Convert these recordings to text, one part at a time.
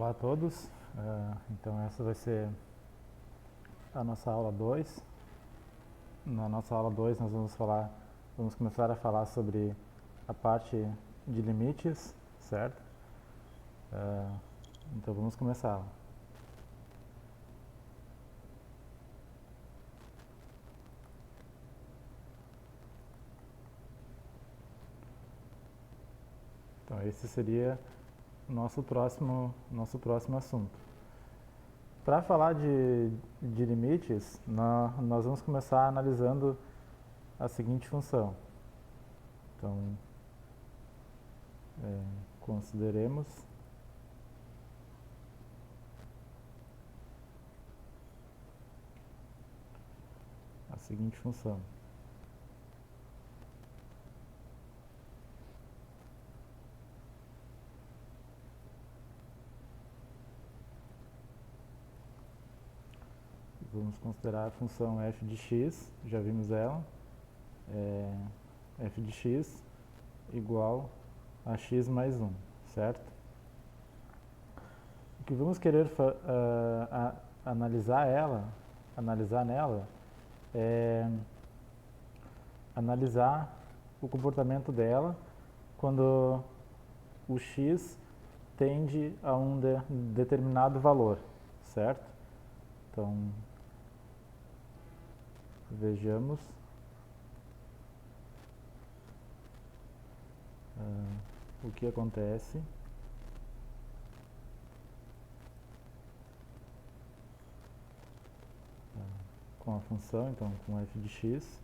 Olá a todos, então essa vai ser a nossa aula 2. Na nossa aula 2 nós vamos começar a falar sobre a parte de limites, certo? Então vamos começar. Então esse seria o nosso próximo assunto. Para falar de limites, nós vamos começar analisando a seguinte função. Então, consideremos a seguinte função. Vamos considerar a função f de x, já vimos ela, f de x igual a x mais 1, certo? O que vamos querer analisar nela é analisar o comportamento dela quando o x tende a um determinado valor, certo? Então, vejamos o que acontece com a função, então com f de x,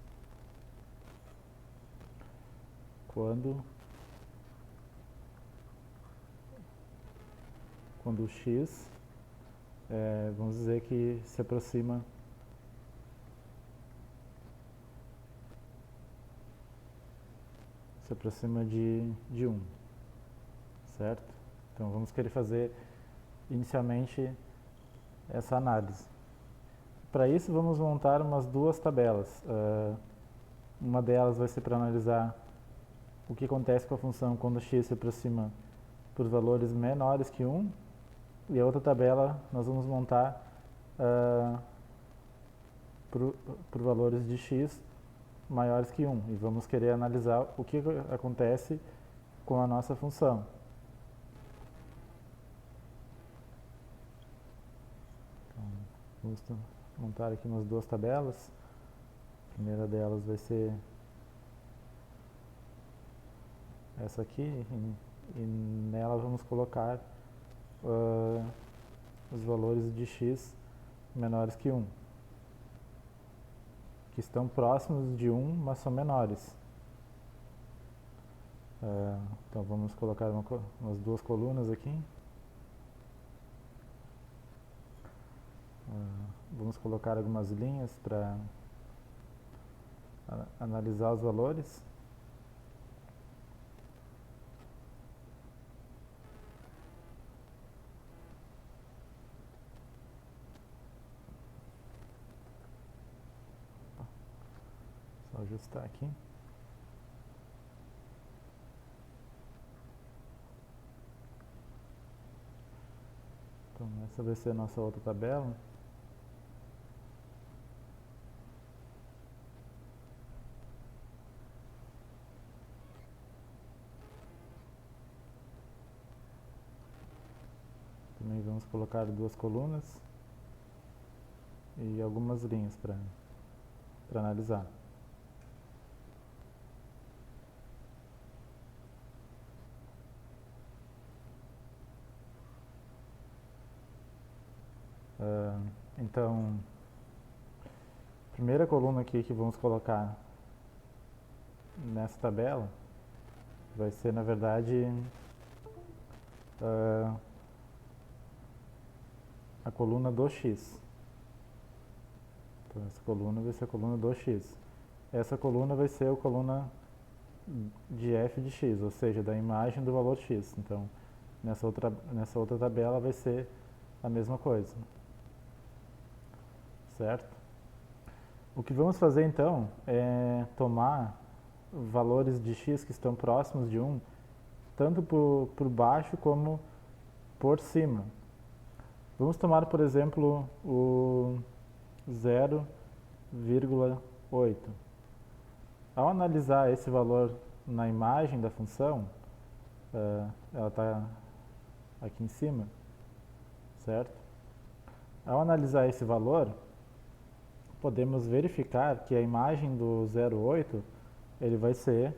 quando o x, vamos dizer que se aproxima de 1, certo? Então vamos querer fazer inicialmente essa análise. Para isso vamos montar umas duas tabelas. Uma delas vai ser para analisar o que acontece com a função quando x se aproxima por valores menores que 1, e a outra tabela nós vamos montar por valores de x maiores que 1, e vamos querer analisar o que acontece com a nossa função. Então, vamos montar aqui umas duas tabelas. A primeira delas vai ser essa aqui, e nela vamos colocar os valores de x menores que 1, que estão próximos de 1, mas são menores. Então vamos colocar umas duas colunas aqui. Vamos colocar algumas linhas para analisar os valores. Só ajustar aqui. Então essa vai ser a nossa outra tabela. Também vamos colocar duas colunas e algumas linhas para analisar. Então, a primeira coluna aqui que vamos colocar nessa tabela vai ser, na verdade, a coluna do x. Então essa coluna vai ser a coluna do x. Essa coluna vai ser a coluna de f de x, ou seja, da imagem do valor x. Então nessa outra tabela vai ser a mesma coisa, certo? O que vamos fazer então é tomar valores de x que estão próximos de 1, tanto por baixo como por cima. Vamos tomar, por exemplo, o 0,8. Ao analisar esse valor na imagem da função, ela está aqui em cima, certo? Ao analisar esse valor, podemos verificar que a imagem do 0,8 ele vai ser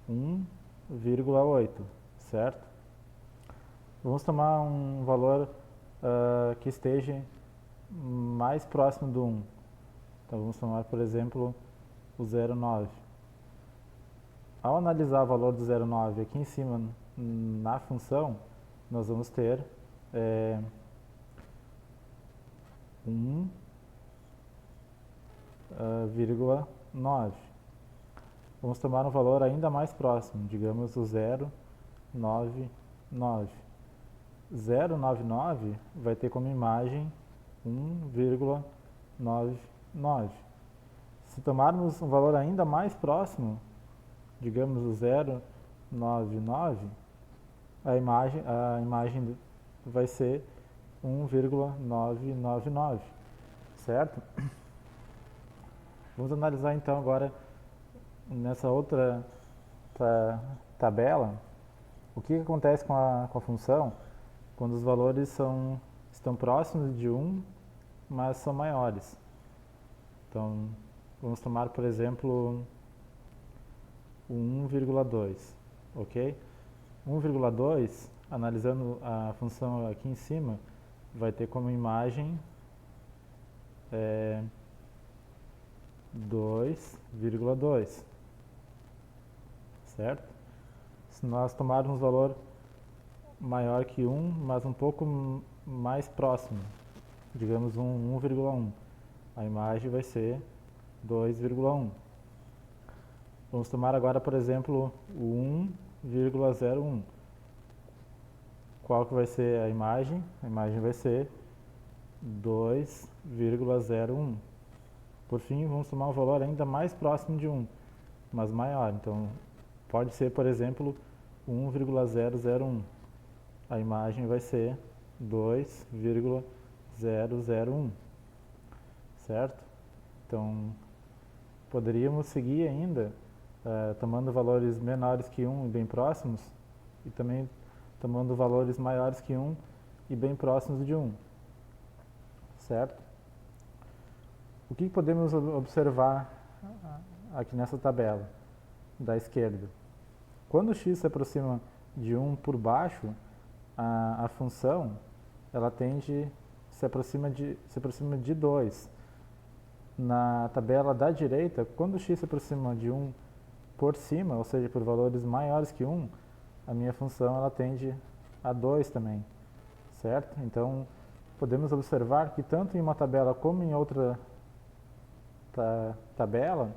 1,8, certo? Vamos tomar um valor que esteja mais próximo do 1. Então vamos tomar, por exemplo, o 0,9. Ao analisar o valor do 0,9 aqui em cima na função, nós vamos ter 1,9. Vamos tomar um valor ainda mais próximo, digamos o 0,99. 0,99 vai ter como imagem 1,99. Se tomarmos um valor ainda mais próximo, digamos o 0,99, a imagem vai ser 1,999, certo? Vamos analisar então agora nessa outra tabela o que acontece com a função quando os valores estão próximos de 1, mas são maiores. Então, vamos tomar, por exemplo, o 1,2, ok? 1,2, analisando a função aqui em cima, vai ter como imagem 2,2, certo? Se nós tomarmos um valor maior que 1, mas um pouco mais próximo, digamos um 1,1, a imagem vai ser 2,1. Vamos tomar agora, por exemplo, o 1,01. Qual que vai ser a imagem? A imagem vai ser 2,01. Por fim, vamos tomar um valor ainda mais próximo de 1, mas maior. Então, pode ser, por exemplo, 1,001. A imagem vai ser 2,001, certo? Então, poderíamos seguir ainda tomando valores menores que 1 e bem próximos, e também tomando valores maiores que 1 e bem próximos de 1, certo? O que podemos observar aqui nessa tabela da esquerda? Quando x se aproxima de 1 por baixo, a função ela se aproxima de 2. Na tabela da direita, quando x se aproxima de 1 por cima, ou seja, por valores maiores que 1, a minha função ela tende a 2 também, certo? Então, podemos observar que tanto em uma tabela como em outra tabela,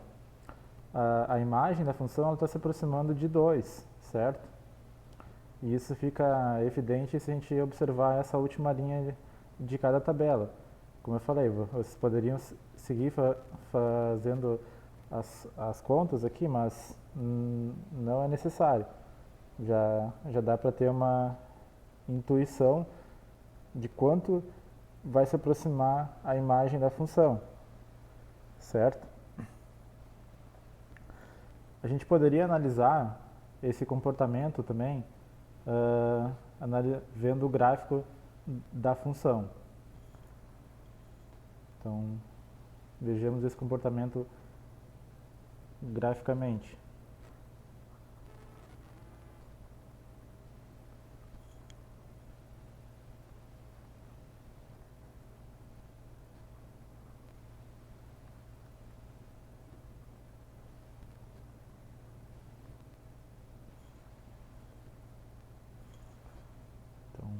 a imagem da função está se aproximando de 2, certo? E isso fica evidente se a gente observar essa última linha de cada tabela. Como eu falei, vocês poderiam seguir fazendo as contas aqui, mas não é necessário. Já dá para ter uma intuição de quanto vai se aproximar a imagem da função, certo? A gente poderia analisar esse comportamento também vendo o gráfico da função. Então, vejamos esse comportamento graficamente. Então,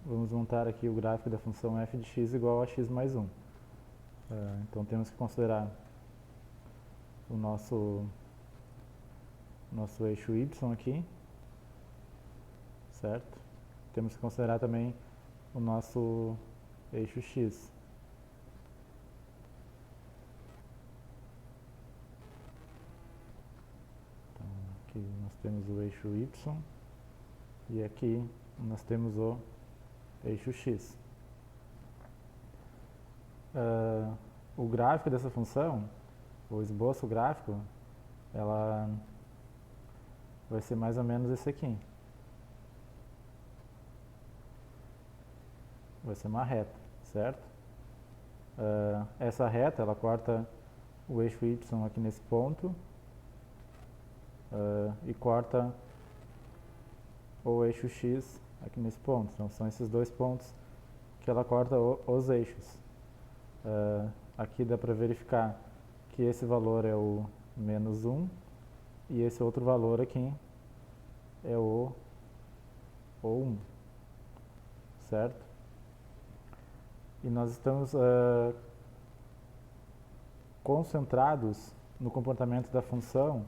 vamos montar aqui o gráfico da função f de x igual a x mais 1. Então, temos que considerar o nosso eixo y aqui, certo? Temos que considerar também o nosso eixo x. Então, aqui nós temos o eixo y e aqui nós temos o eixo x. o gráfico dessa função, o esboço gráfico, ela vai ser mais ou menos esse aqui. Vai ser uma reta, certo? Essa reta, ela corta o eixo Y aqui nesse ponto e corta o eixo X aqui nesse ponto. Então, são esses dois pontos que ela corta os eixos. Aqui dá para verificar que esse valor é o menos 1 e esse outro valor aqui é o 1, certo? E nós estamos concentrados no comportamento da função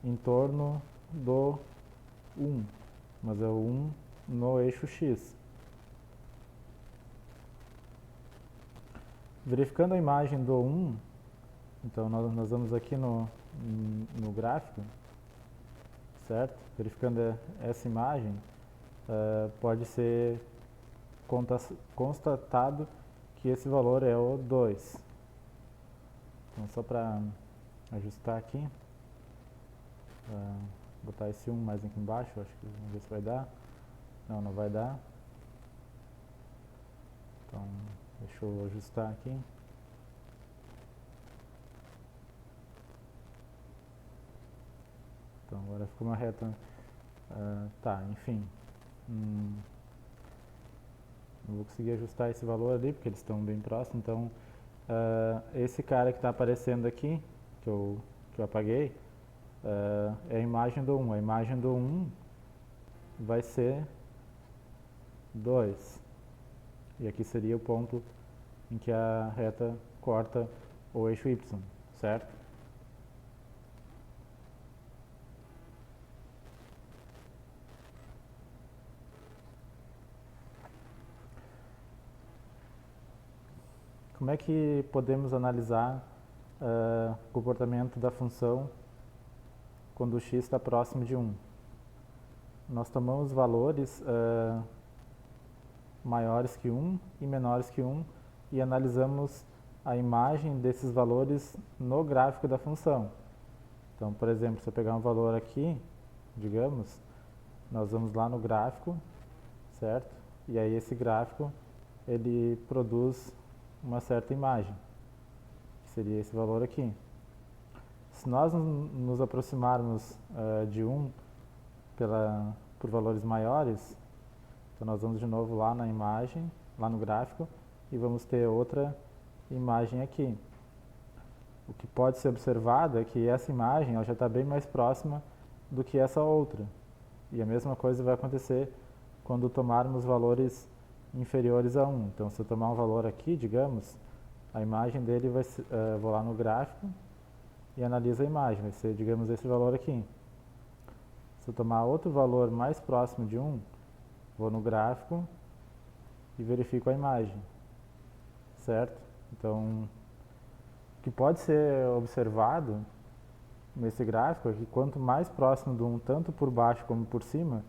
em torno do 1, mas é o 1 no eixo X. Verificando a imagem do 1, então nós vamos aqui no gráfico, certo? Verificando essa imagem, pode ser constatado que esse valor é o 2. Então, só para ajustar aqui, botar esse 1 mais aqui embaixo, acho que vamos ver se vai dar. Não, não vai dar. Então, deixa eu ajustar aqui. Então, agora ficou uma reta. Tá, enfim. Não vou conseguir ajustar esse valor ali, porque eles estão bem próximos. Então, esse cara que está aparecendo aqui, que eu apaguei, é a imagem do 1. A imagem do 1 vai ser 2. E aqui seria o ponto em que a reta corta o eixo Y, certo? Como é que podemos analisar o comportamento da função quando o x está próximo de 1? Nós tomamos valores maiores que 1 e menores que 1 e analisamos a imagem desses valores no gráfico da função. Então, por exemplo, se eu pegar um valor aqui, digamos, nós vamos lá no gráfico, certo? E aí esse gráfico, ele produz uma certa imagem, que seria esse valor aqui. Se nós nos aproximarmos de 1 por valores maiores, então nós vamos de novo lá na imagem, lá no gráfico, e vamos ter outra imagem aqui. O que pode ser observado é que essa imagem ela já está bem mais próxima do que essa outra. E a mesma coisa vai acontecer quando tomarmos valores inferiores a 1. Então, se eu tomar um valor aqui, digamos, a imagem dele vai ser, vou lá no gráfico e analiso a imagem, vai ser, digamos, esse valor aqui. Se eu tomar outro valor mais próximo de 1, vou no gráfico e verifico a imagem, certo? Então, o que pode ser observado nesse gráfico é que quanto mais próximo do 1, tanto por baixo como por cima,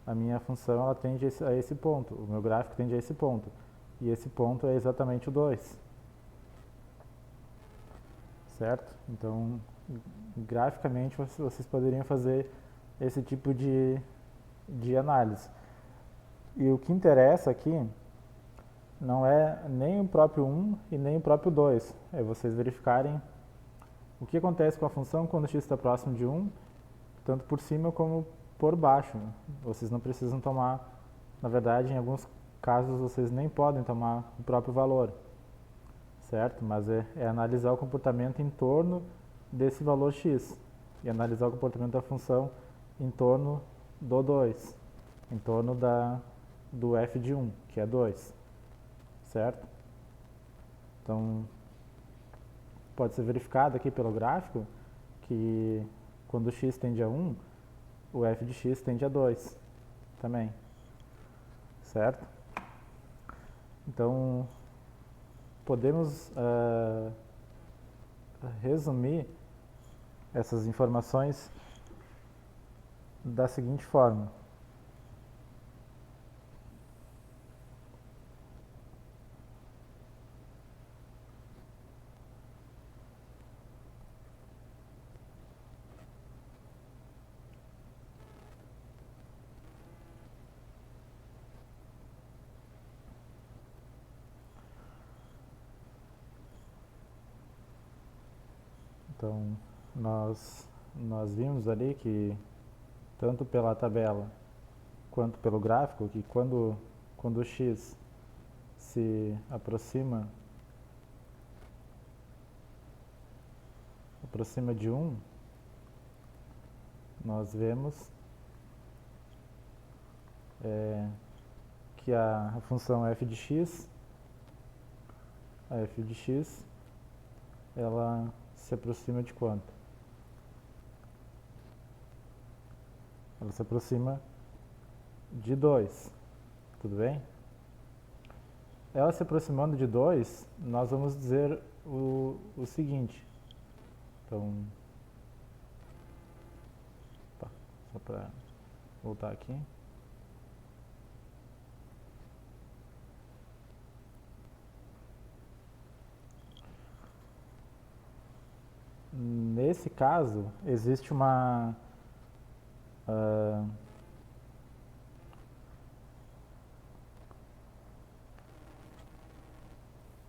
a minha função ela tende a esse ponto, o meu gráfico tende a esse ponto. E esse ponto é exatamente o 2. Certo? Então, graficamente, vocês poderiam fazer esse tipo de análise. E o que interessa aqui não é nem o próprio 1 e nem o próprio 2. É vocês verificarem o que acontece com a função quando x está próximo de 1, tanto por cima como por baixo. Vocês não precisam tomar, na verdade, em alguns casos vocês nem podem tomar o próprio valor, certo? Mas é analisar o comportamento em torno desse valor x e analisar o comportamento da função em torno do 2, em torno do f de 1, que é 2, certo? Então, pode ser verificado aqui pelo gráfico que quando x tende a 1, o f de x tende a 2 também, certo? Então, podemos resumir essas informações da seguinte forma. Então, nós vimos ali que, tanto pela tabela quanto pelo gráfico, que quando o x se aproxima de 1, nós vemos que a função f de x, ela se aproxima de quanto? Ela se aproxima de 2, tudo bem? Ela se aproximando de 2, nós vamos dizer o seguinte. Então, só para voltar aqui. Nesse caso, existe uma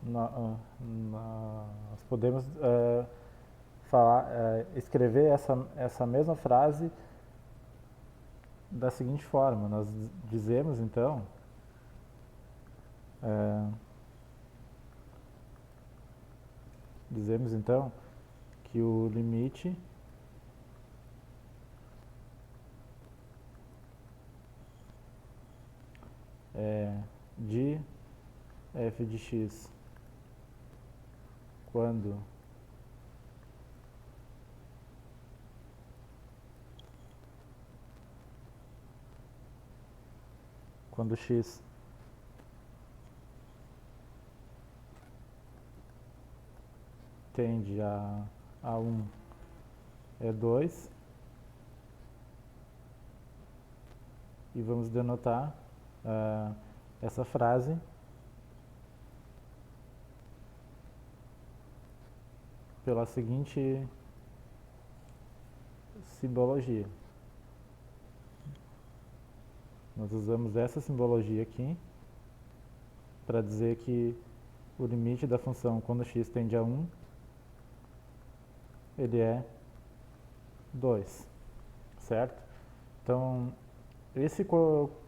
nós podemos escrever essa mesma frase da seguinte forma. Nós dizemos então que o limite de f de x quando x tende a 1 é 2, e vamos denotar essa frase pela seguinte simbologia. Nós usamos essa simbologia aqui para dizer que o limite da função quando x tende a 1, ele é 2, certo? Então, esse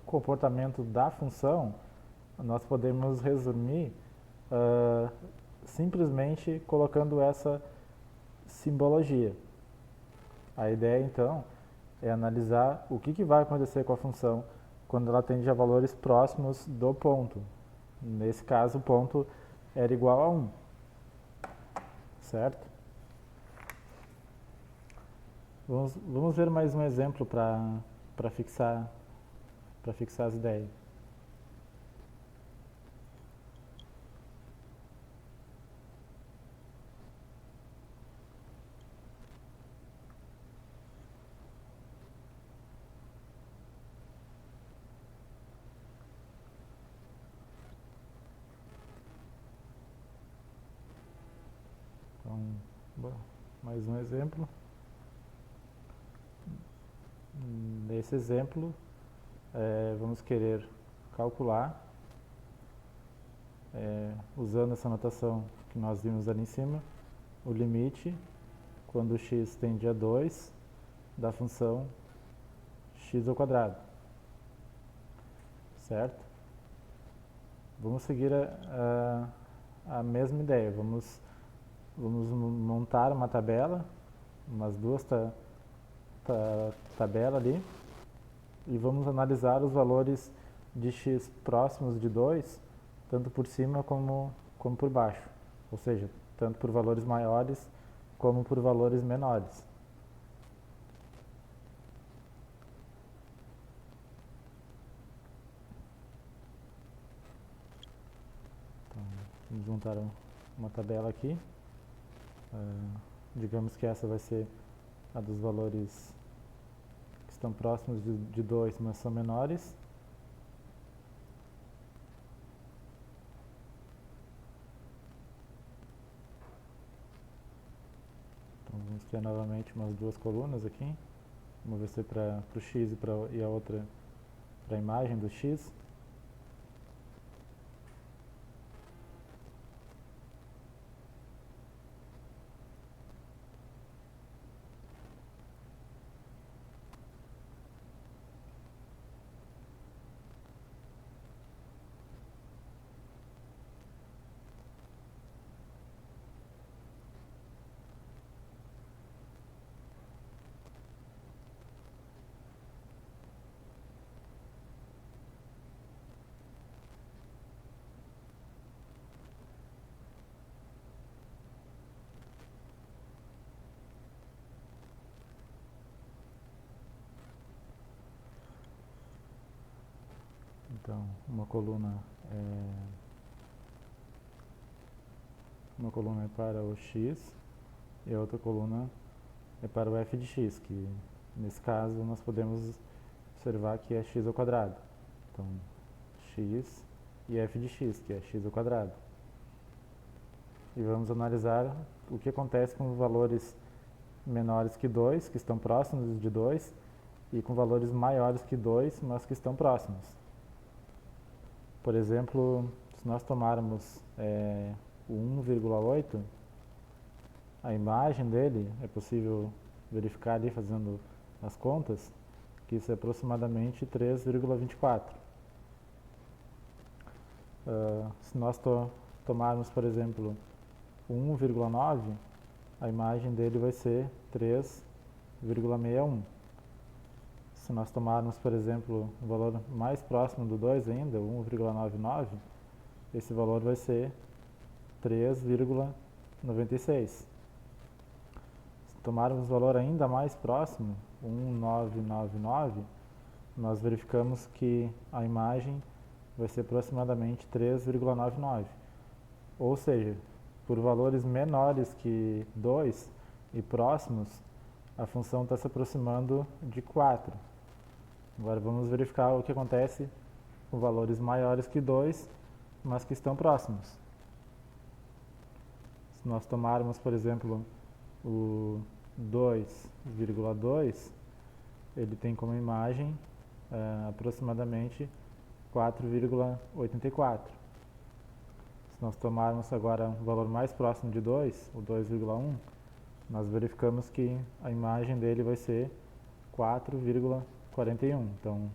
comportamento da função nós podemos resumir simplesmente colocando essa simbologia. A ideia então é analisar o que vai acontecer com a função quando ela tende a valores próximos do ponto. Nesse caso, o ponto era igual a 1, certo? Vamos ver mais um exemplo para fixar as ideias. Então, mais um exemplo. Nesse exemplo, vamos querer calcular, usando essa notação que nós vimos ali em cima, o limite quando x tende a 2 da função x ao quadrado, certo? Vamos seguir a mesma ideia. Vamos montar uma tabela, umas duas tabelas ali, e vamos analisar os valores de x próximos de 2, tanto por cima como por baixo, ou seja, tanto por valores maiores como por valores menores. Então, vamos juntar uma tabela aqui. Digamos que essa vai ser a dos valores que estão próximos de 2, mas são menores. Então vamos criar novamente umas duas colunas aqui. Uma vai ser para o x e a outra para a imagem do x. Então, uma coluna é para o x e a outra coluna é para o f de x, que nesse caso nós podemos observar que é x ao quadrado. Então, x e f de x, que é x ao quadrado. E vamos analisar o que acontece com valores menores que 2, que estão próximos de 2, e com valores maiores que 2, mas que estão próximos. Por exemplo, se nós tomarmos o 1,8, a imagem dele, é possível verificar ali fazendo as contas, que isso é aproximadamente 3,24. Se nós tomarmos, por exemplo, o 1,9, a imagem dele vai ser 3,61. Se nós tomarmos, por exemplo, o valor mais próximo do 2 ainda, 1,99, esse valor vai ser 3,96. Se tomarmos o valor ainda mais próximo, 1,999, nós verificamos que a imagem vai ser aproximadamente 3,99. Ou seja, por valores menores que 2 e próximos, a função está se aproximando de 4. Agora vamos verificar o que acontece com valores maiores que 2, mas que estão próximos. Se nós tomarmos, por exemplo, o 2,2, ele tem como imagem aproximadamente 4,84. Se nós tomarmos agora o valor mais próximo de 2, o 2,1, nós verificamos que a imagem dele vai ser 4,41. Então,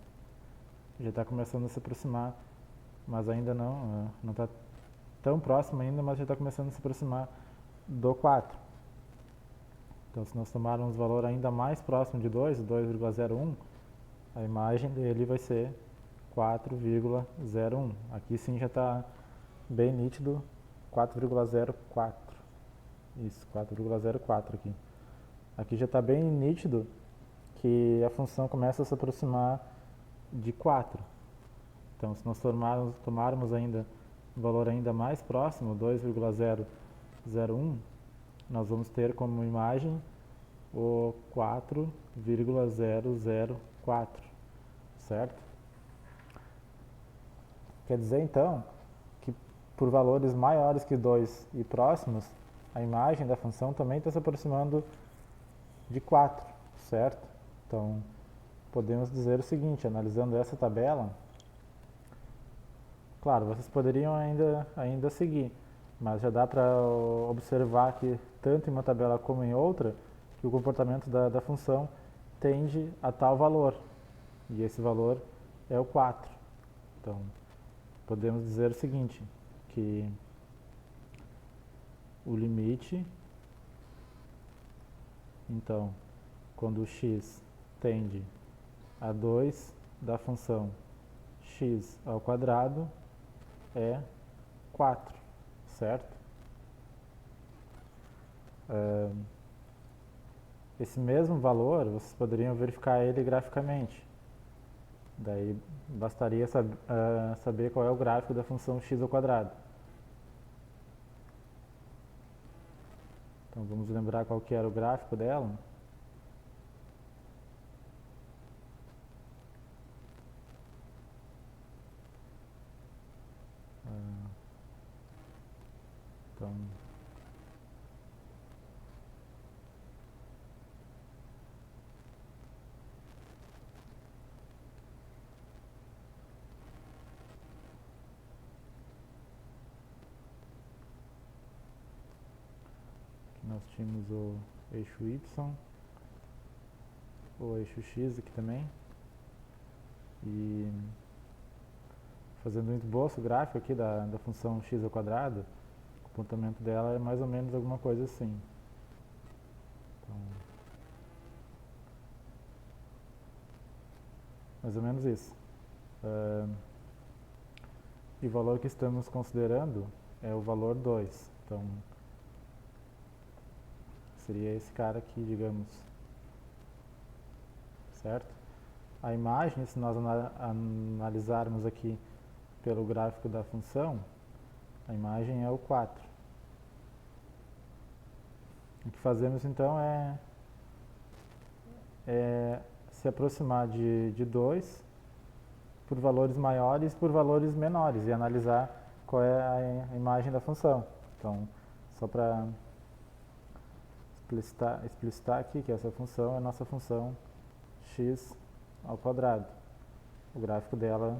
já está começando a se aproximar, mas ainda não está tão próximo ainda, mas já está começando a se aproximar do 4. Então, se nós tomarmos o valor ainda mais próximo de 2, o 2,01, a imagem dele vai ser 4,01. Aqui sim já está bem nítido, 4,04. Isso, 4,04 aqui. Aqui já está bem nítido que a função começa a se aproximar de 4. Então, se nós tomarmos ainda um valor ainda mais próximo, 2,001, nós vamos ter como imagem o 4,004, certo? Quer dizer, então, que por valores maiores que 2 e próximos, a imagem da função também está se aproximando de 4, certo? Então, podemos dizer o seguinte, analisando essa tabela, claro, vocês poderiam ainda seguir, mas já dá para observar que tanto em uma tabela como em outra, que o comportamento da função tende a tal valor, e esse valor é o 4. Então, podemos dizer o seguinte, que o limite, então, quando o x tende a 2 da função x ao quadrado é 4, certo? Esse mesmo valor, vocês poderiam verificar ele graficamente. Daí bastaria saber qual é o gráfico da função x ao quadrado. Então vamos lembrar qual que era o gráfico dela. Então, nós tínhamos o eixo y, o eixo x aqui também, e fazendo um esboço gráfico aqui da função x ao quadrado, o comportamento dela é mais ou menos alguma coisa assim. Então, mais ou menos isso. E o valor que estamos considerando é o valor 2. Então, seria esse cara aqui, digamos. Certo? a imagem, se nós analisarmos aqui pelo gráfico da função, a imagem é o 4. O que fazemos então é se aproximar de 2 por valores maiores e por valores menores e analisar qual é a imagem da função. Então, só para explicitar aqui que essa função é a nossa função x ao quadrado. O gráfico dela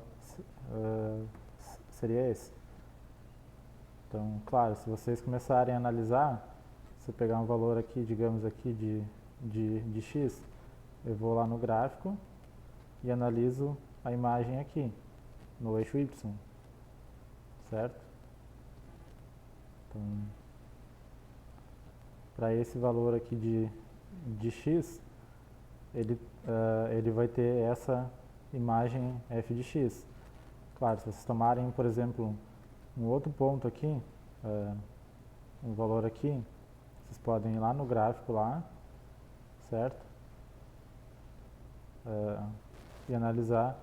seria esse. Então, claro, se vocês começarem a analisar, se eu pegar um valor aqui, digamos aqui de x, eu vou lá no gráfico e analiso a imagem aqui, no eixo y, certo? Então, para esse valor aqui de x, ele vai ter essa imagem f de x. Claro, se vocês tomarem, por exemplo, um outro ponto aqui, um valor aqui, vocês podem ir lá no gráfico lá, certo? E analisar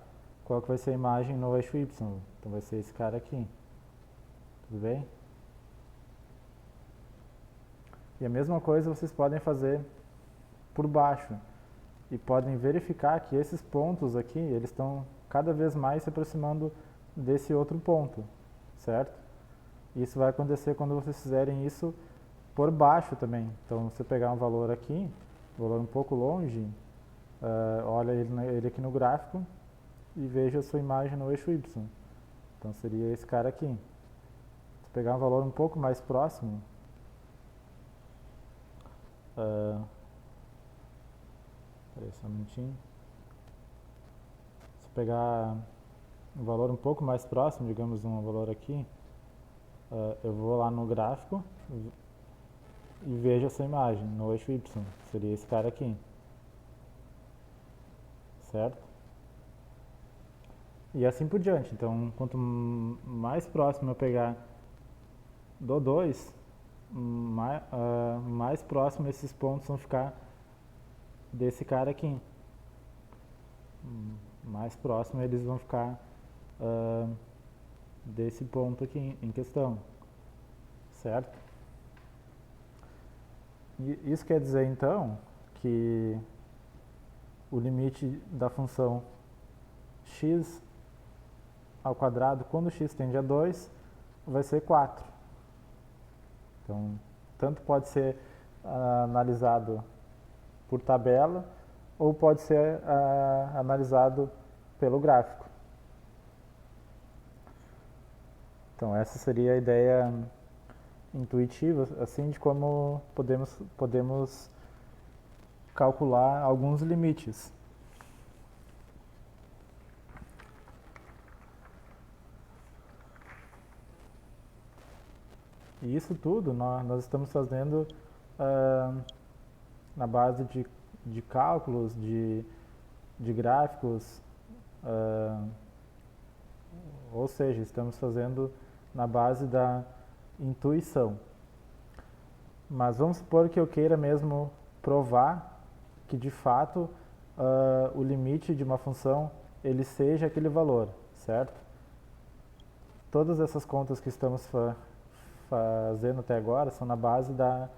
qual que vai ser a imagem no eixo y. Então vai ser esse cara aqui. Tudo bem? E a mesma coisa vocês podem fazer por baixo. E podem verificar que esses pontos aqui, eles estão cada vez mais se aproximando desse outro ponto, certo? Isso vai acontecer quando vocês fizerem isso por baixo também. Então, se eu pegar um valor aqui, um valor um pouco longe, olha ele aqui no gráfico e veja a sua imagem no eixo y. Então, seria esse cara aqui. Se eu pegar um valor um pouco mais próximo, peraí só um minutinho. Se eu pegar um valor um pouco mais próximo, digamos um valor aqui, eu vou lá no gráfico e vejo essa imagem no eixo y, seria esse cara aqui, certo? E assim por diante. Então, quanto mais próximo eu pegar do 2, mais próximo esses pontos vão ficar desse cara aqui. Mais próximo eles vão ficar desse ponto aqui em questão, certo? E isso quer dizer então que o limite da função x ao quadrado, quando x tende a 2, vai ser 4. Então, tanto pode ser analisado por tabela ou pode ser analisado pelo gráfico. Então, essa seria a ideia intuitiva, assim, de como podemos calcular alguns limites. E isso tudo nós estamos fazendo na base de cálculos, de gráficos, ou seja, estamos fazendo na base da intuição. Mas vamos supor que eu queira mesmo provar que de fato o limite de uma função ele seja aquele valor, certo? Todas essas contas que estamos fazendo até agora são na base da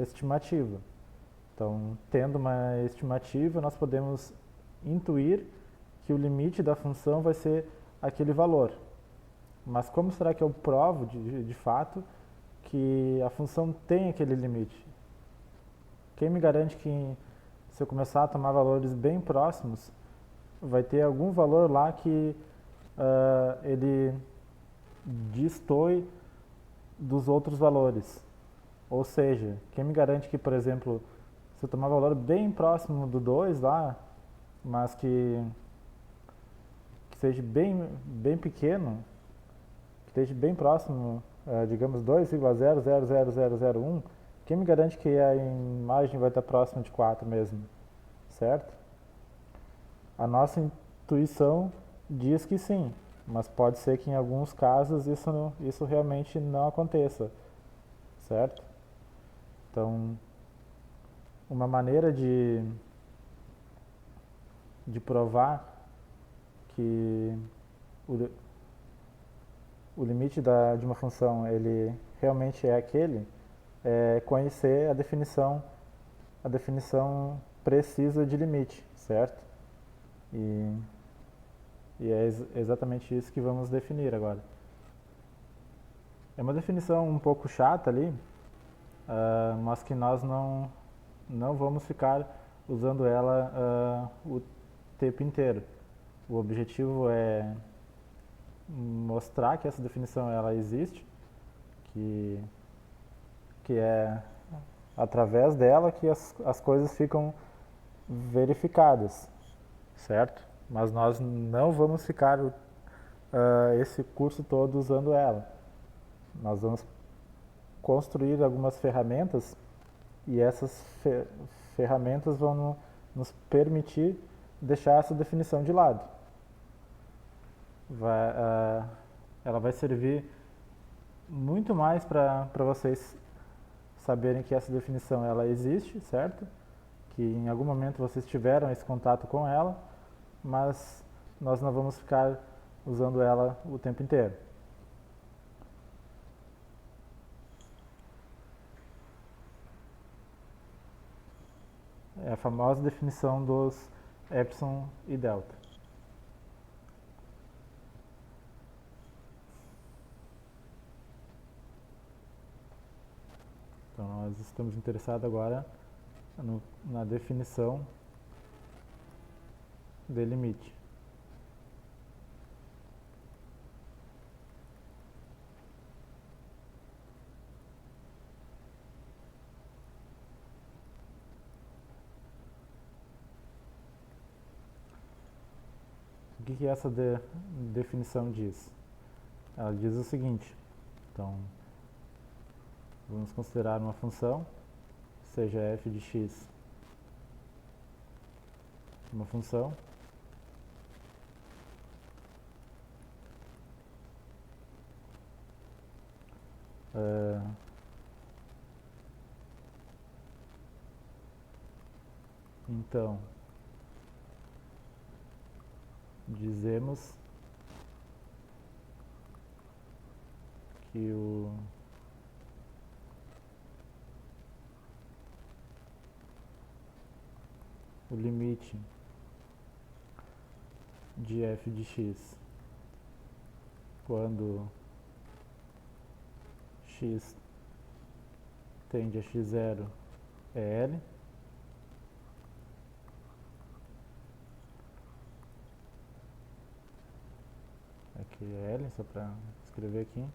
estimativa. Então, tendo uma estimativa, nós podemos intuir que o limite da função vai ser aquele valor. Mas como será que eu provo de fato que a função tem aquele limite? Quem me garante que se eu começar a tomar valores bem próximos, vai ter algum valor lá que ele destoe dos outros valores? Ou seja, quem me garante que, por exemplo, se eu tomar valor bem próximo do 2 lá, mas que seja bem pequeno, que esteja bem próximo, digamos 2,000001, quem me garante que a imagem vai estar próxima de 4 mesmo, certo? A nossa intuição diz que sim, mas pode ser que em alguns casos isso realmente não aconteça, certo? Então, uma maneira de de provar que o limite de uma função ele realmente é aquele, é conhecer a definição precisa de limite, certo? E, e é exatamente isso que vamos definir agora. É uma definição um pouco chata ali, mas que nós não vamos ficar usando ela o tempo inteiro. O objetivo é mostrar que essa definição ela existe, que é através dela que as coisas ficam verificadas, certo? Mas nós não vamos ficar esse curso todo usando ela. Nós vamos construir algumas ferramentas e essas ferramentas vão nos permitir deixar essa definição de lado. Ela vai servir muito mais para vocês saberem que essa definição ela existe, certo? Que em algum momento vocês tiveram esse contato com ela, mas nós não vamos ficar usando ela o tempo inteiro. É a famosa definição dos epsilon e delta. Então nós estamos interessados agora na definição de limite. O que essa definição diz? Ela diz o seguinte, então vamos considerar uma função, seja f de x uma função, então dizemos que o limite de f de x quando x tende a x0 é L. Aqui é L, só para escrever aqui.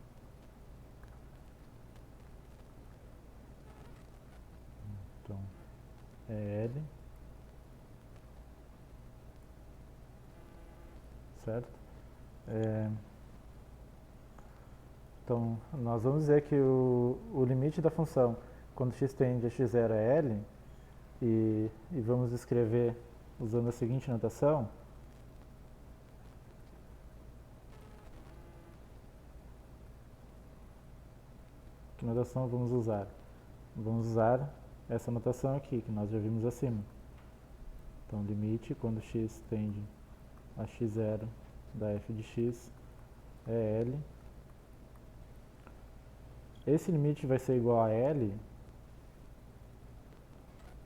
Então, é L. Certo? Então, nós vamos dizer que o limite da função quando x tende a x0 é L, e vamos escrever usando a seguinte notação. Que notação vamos usar? Vamos usar essa notação aqui, que nós já vimos acima. Então, limite quando x tende a x0 da f de x é L. Esse limite vai ser igual a L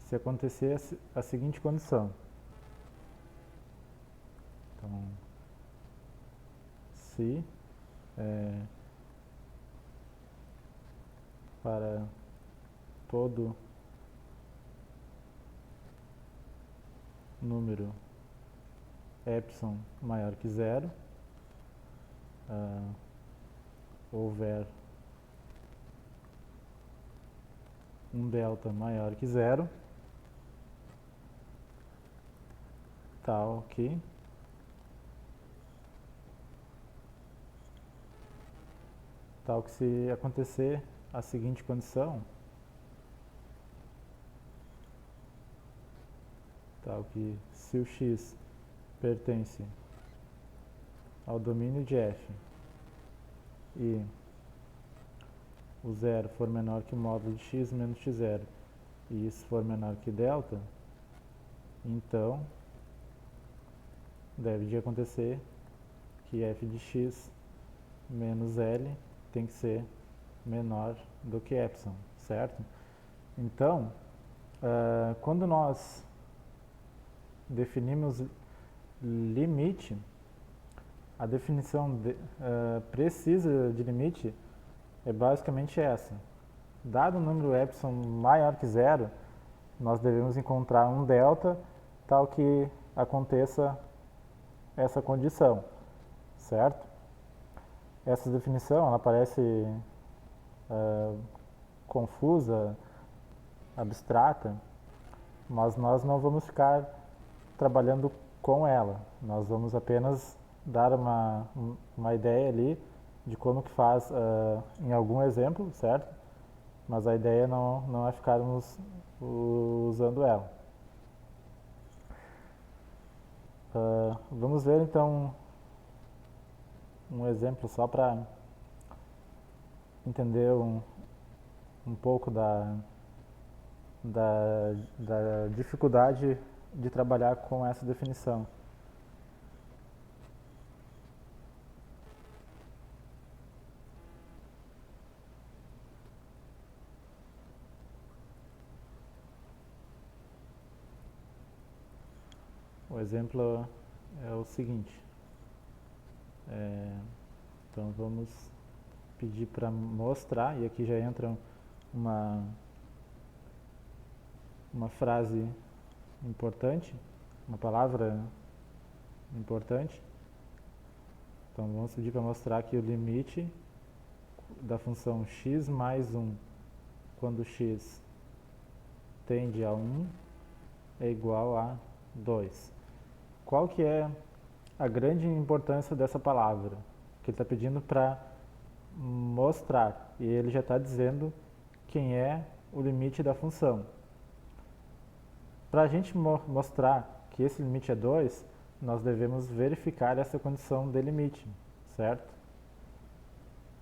se acontecer a seguinte condição. Então, se para todo número epsilon maior que zero, houver um delta maior que zero, tal que se acontecer a seguinte condição, tal que se o x pertence ao domínio de f e o zero for menor que o módulo de x menos x0 e isso for menor que delta, então deve de acontecer que f de x menos L tem que ser menor do que epsilon, certo? Então, quando nós definimos limite, a definição precisa de limite é basicamente essa. Dado o número epsilon maior que zero, nós devemos encontrar um delta tal que aconteça essa condição, certo? Essa definição ela parece confusa, abstrata, mas nós não vamos ficar trabalhando com ela. Nós vamos apenas dar uma ideia ali de como que faz em algum exemplo, certo? Mas a ideia não é ficarmos usando ela. Vamos ver então um exemplo só para entender um pouco da dificuldade de trabalhar com essa definição. O exemplo é o seguinte. Então vamos pedir para mostrar, e aqui já entra uma frase importante, uma palavra importante. Então vamos pedir para mostrar que o limite da função x mais 1 quando x tende a 1 é igual a 2. Qual que é a grande importância dessa palavra? Que ele está pedindo para mostrar, e ele já está dizendo quem é o limite da função. Para a gente mostrar que esse limite é 2, nós devemos verificar essa condição de limite, certo?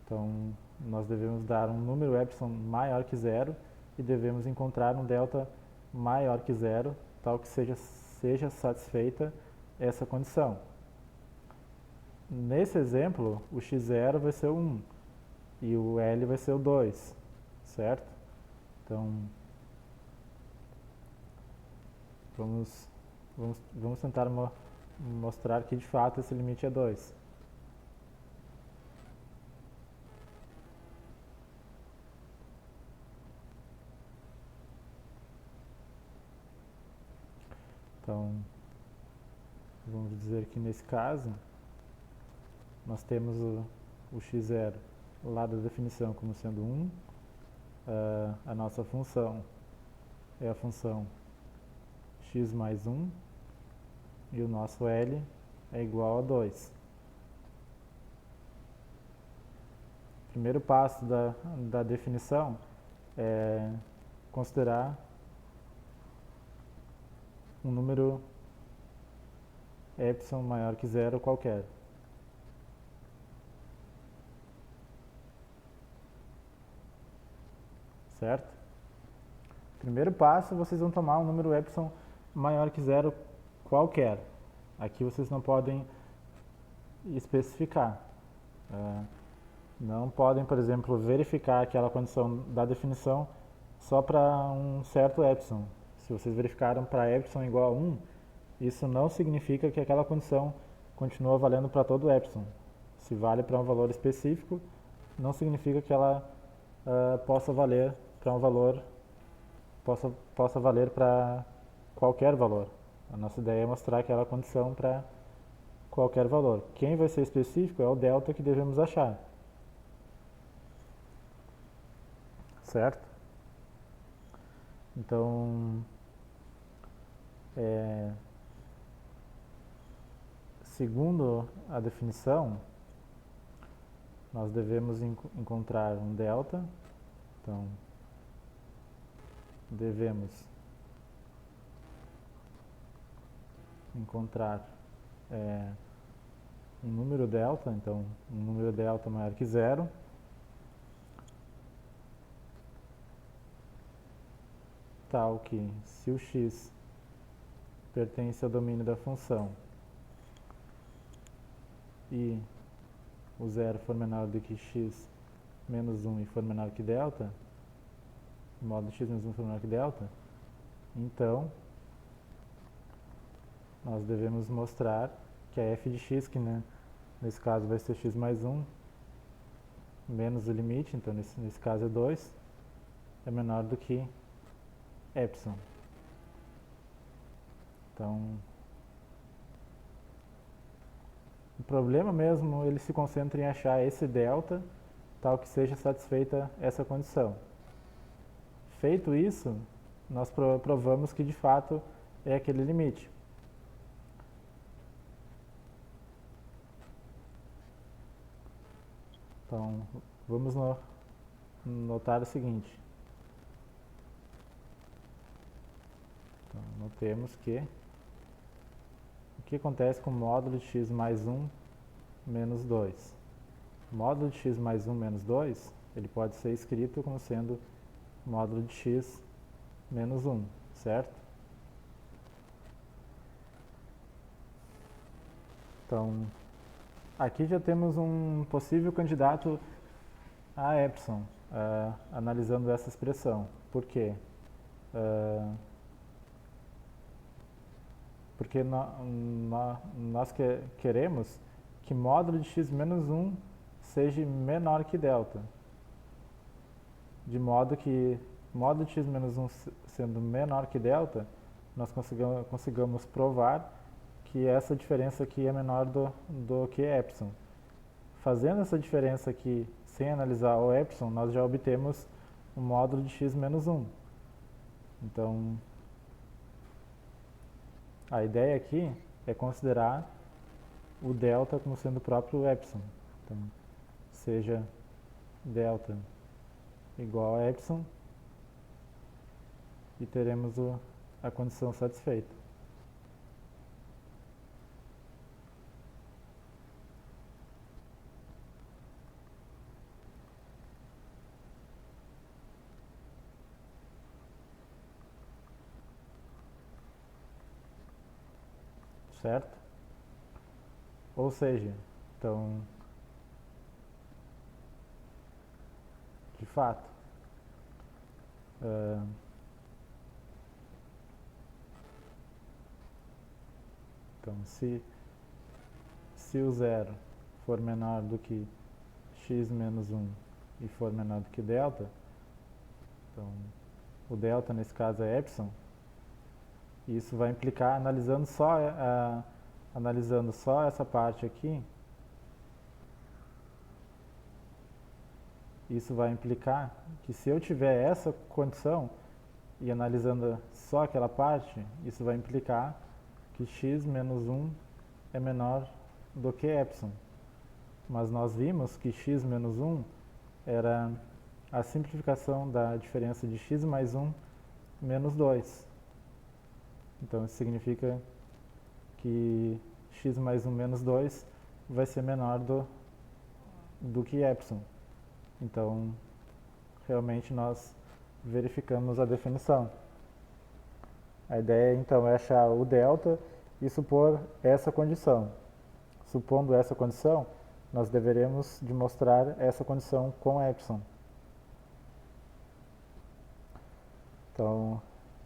Então, nós devemos dar um número epsilon maior que zero e devemos encontrar um delta maior que zero, tal que seja satisfeita essa condição. Nesse exemplo, o x0 vai ser o 1 e o L vai ser o 2, certo? Então, vamos tentar mostrar que de fato esse limite é 2. Então, vamos dizer que nesse caso, nós temos o x0 lá da definição como sendo 1, a nossa função é a função x mais 1 e o nosso L é igual a 2. O primeiro passo da definição é considerar um número epsilon maior que zero qualquer. Certo? Primeiro passo, vocês vão tomar um número epsilon maior que zero qualquer. Aqui vocês não podem especificar. Não podem, por exemplo, verificar aquela condição da definição só para um certo epsilon. Se vocês verificaram para epsilon igual a 1, isso não significa que aquela condição continua valendo para todo epsilon. Se vale para um valor específico, não significa que ela possa valer para um valor, possa valer para qualquer valor. A nossa ideia é mostrar aquela condição para qualquer valor. Quem vai ser específico é o delta que devemos achar. Certo? Então, segundo a definição, nós devemos encontrar um delta. Então, devemos encontrar um número delta, então um número delta maior que zero, tal que se o x pertence ao domínio da função e o zero for menor do que x menos 1 e for menor que delta, módulo de x menos 1 for menor que delta, então nós devemos mostrar que a f de x, que nesse caso vai ser x mais 1, menos o limite, então nesse caso é 2, é menor do que epsilon. Então, o problema mesmo, ele se concentra em achar esse delta, tal que seja satisfeita essa condição. Feito isso, nós provamos que de fato é aquele limite. Então, vamos notar o seguinte. Então, notemos que o que acontece com o módulo de x mais 1 menos 2. O módulo de x mais 1 menos 2, ele pode ser escrito como sendo módulo de x menos 1, certo? Então, aqui já temos um possível candidato a epsilon, analisando essa expressão. Por quê? Porque nós queremos que módulo de x menos 1 seja menor que delta. De modo que módulo de x menos 1 sendo menor que delta, nós consigamos provar que essa diferença aqui é menor do que epsilon. Fazendo essa diferença aqui sem analisar o epsilon, nós já obtemos o módulo de x menos 1. Então, a ideia aqui é considerar o delta como sendo o próprio epsilon. Então, seja delta igual a epsilon e teremos a condição satisfeita. Certo? Ou seja, então, de fato, então, se o zero for menor do que x menos 1 e for menor do que delta, então o delta nesse caso é epsilon, e isso vai implicar, analisando só essa parte aqui, isso vai implicar que se eu tiver essa condição e analisando só aquela parte, isso vai implicar que x menos 1 é menor do que epsilon. Mas nós vimos que x menos 1 era a simplificação da diferença de x mais 1 menos 2. Então isso significa que x mais 1 menos 2 vai ser menor do que epsilon. Então, realmente nós verificamos a definição. A ideia então é achar o delta e supor essa condição. Supondo essa condição, nós deveremos demonstrar essa condição com epsilon. Então,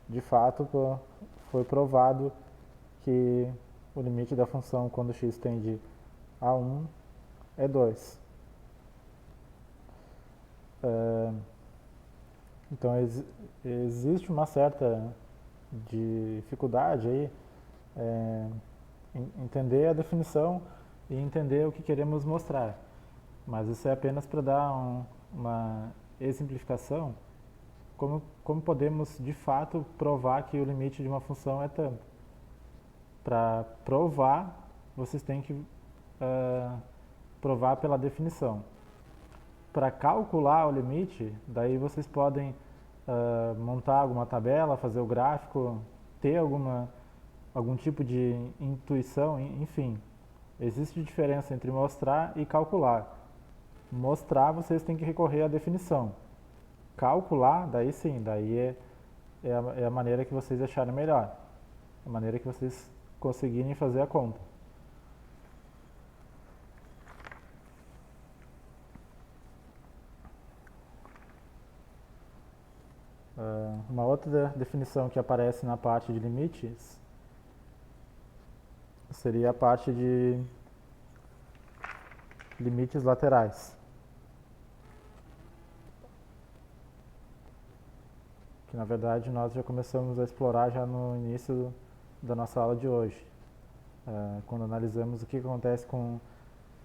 de fato, foi provado que o limite da função quando x tende a 1 é 2. Então, existe uma certa dificuldade aí em entender a definição e entender o que queremos mostrar. Mas isso é apenas para dar uma exemplificação, como podemos de fato provar que o limite de uma função é tanto. Para provar, vocês têm que provar pela definição. Para calcular o limite, daí vocês podem montar alguma tabela, fazer o gráfico, ter algum tipo de intuição, enfim. Existe diferença entre mostrar e calcular. Mostrar, vocês têm que recorrer à definição. Calcular, daí sim, daí é a maneira que vocês acharem melhor. A maneira que vocês conseguirem fazer a conta. uma outra definição que aparece na parte de limites seria a parte de limites laterais, que na verdade nós já começamos a explorar já no início da nossa aula de hoje, quando analisamos o que acontece com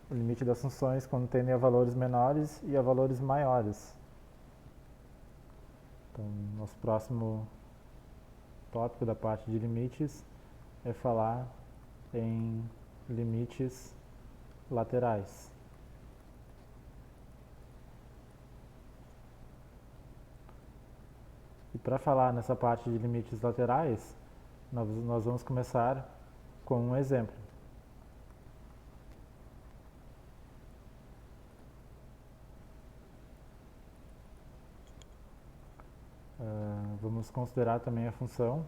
o limite das funções quando tendem a valores menores e a valores maiores. Então, nosso próximo tópico da parte de limites é falar em limites laterais. E para falar nessa parte de limites laterais, nós vamos começar com um exemplo. Vamos considerar também a função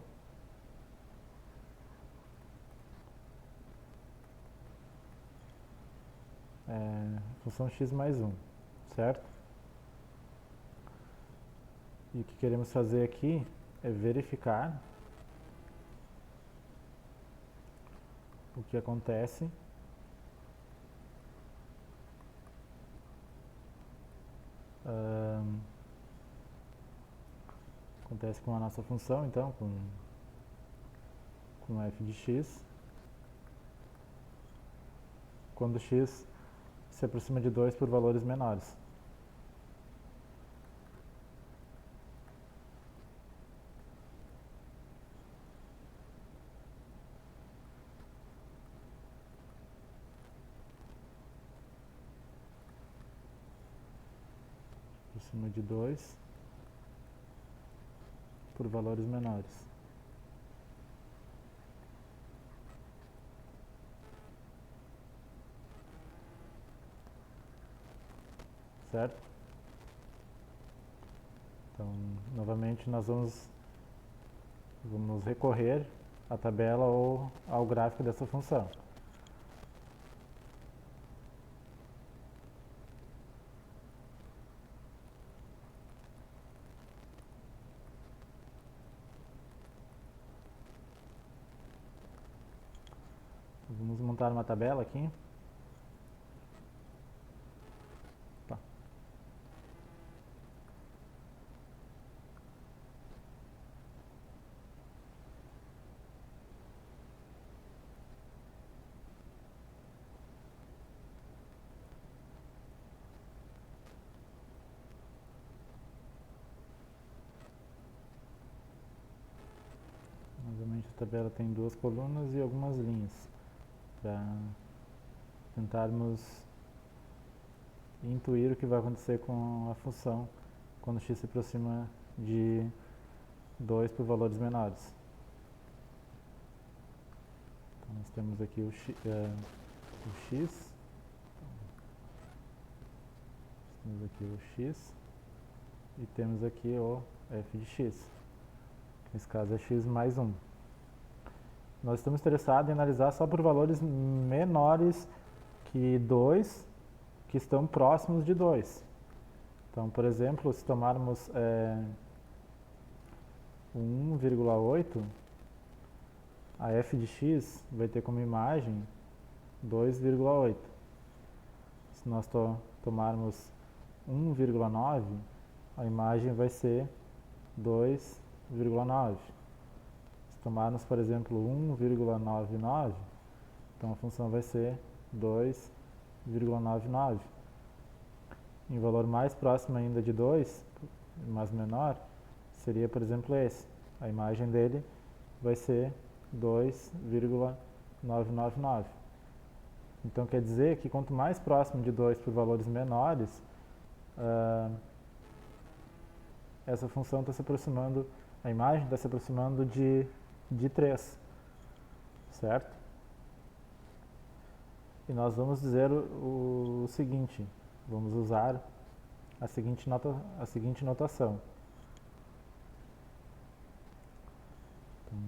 função x mais 1, certo? E o que queremos fazer aqui é verificar o que acontece com a nossa função, então, com f de x, quando x se aproxima de 2 por valores menores. Aproxima de 2 por valores menores. Certo? Então, novamente, nós vamos recorrer à tabela ou ao gráfico dessa função. Vamos montar uma tabela aqui. Tá. Novamente a tabela tem 2 colunas e algumas linhas, para tentarmos intuir o que vai acontecer com a função quando x se aproxima de 2 por valores menores. Então nós temos aqui o x, temos aqui o x e temos aqui o f de x, que nesse caso é x mais 1. Nós estamos interessados em analisar só por valores menores que 2, que estão próximos de 2. Então, por exemplo, se tomarmos 1,8, a f de x vai ter como imagem 2,8. Se nós tomarmos 1,9, a imagem vai ser 2,9. Se tomarmos, por exemplo, 1,99, então a função vai ser 2,99. Em valor mais próximo ainda de 2, mas menor, seria, por exemplo, esse. A imagem dele vai ser 2,999. Então quer dizer que quanto mais próximo de 2 por valores menores, essa função está se aproximando, a imagem está se aproximando de 3, certo? E nós vamos dizer o seguinte, vamos usar a seguinte notação. Então,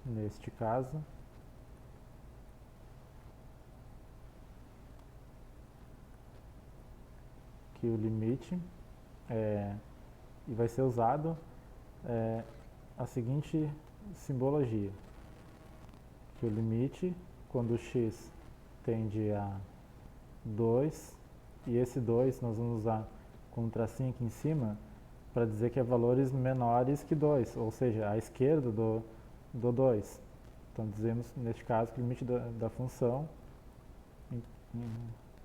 neste caso, que o limite e vai ser usado a seguinte simbologia, que o limite, quando x tende a 2, e esse 2 nós vamos usar com um tracinho aqui em cima para dizer que é valores menores que 2, ou seja, à esquerda do 2. Então dizemos, neste caso, que o limite da função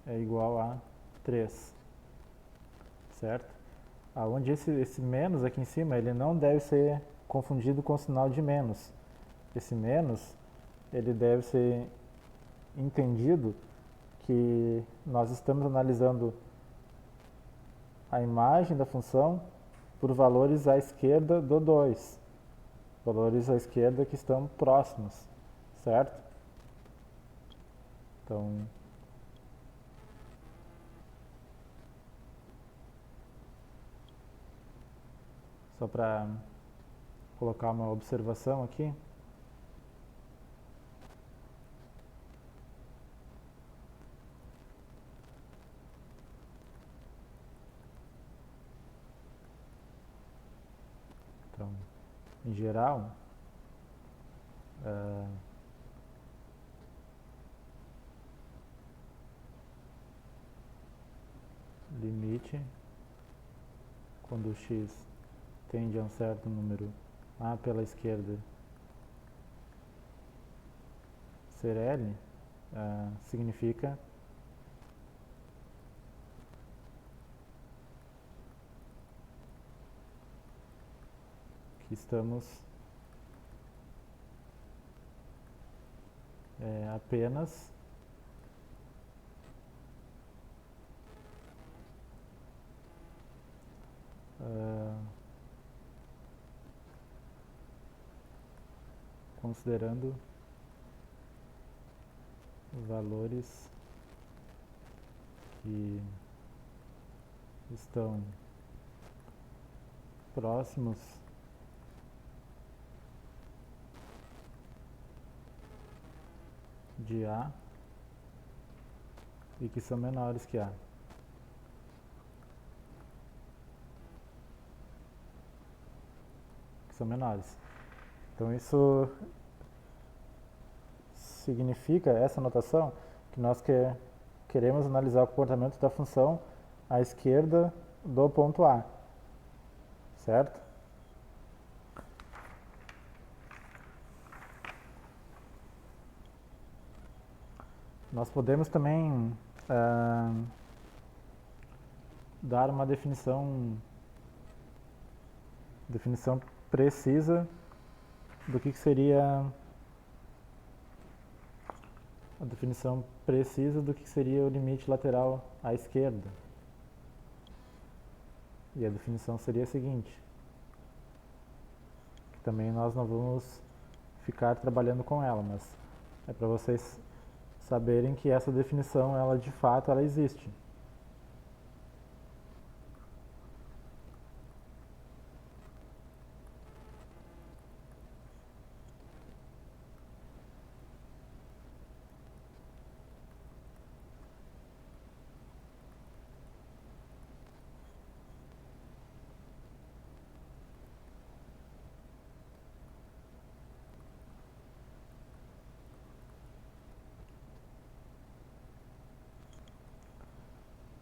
é igual a 3, certo? Onde esse menos aqui em cima, ele não deve ser confundido com o sinal de menos. Esse menos, ele deve ser entendido que nós estamos analisando a imagem da função por valores à esquerda do 2. Valores à esquerda que estão próximos, certo? Então, só para colocar uma observação aqui. Então, em geral, limite, quando o x tende a um certo número a pela esquerda ser L, significa que estamos apenas considerando valores que estão próximos de A e que são menores que A. Que são menores. Então isso significa, essa notação, que nós queremos analisar o comportamento da função à esquerda do ponto A, certo? Nós podemos também dar uma definição precisa do que seria a definição precisa do que seria o limite lateral à esquerda. E a definição seria a seguinte, que também nós não vamos ficar trabalhando com ela, mas é para vocês saberem que essa definição, ela de fato, ela existe.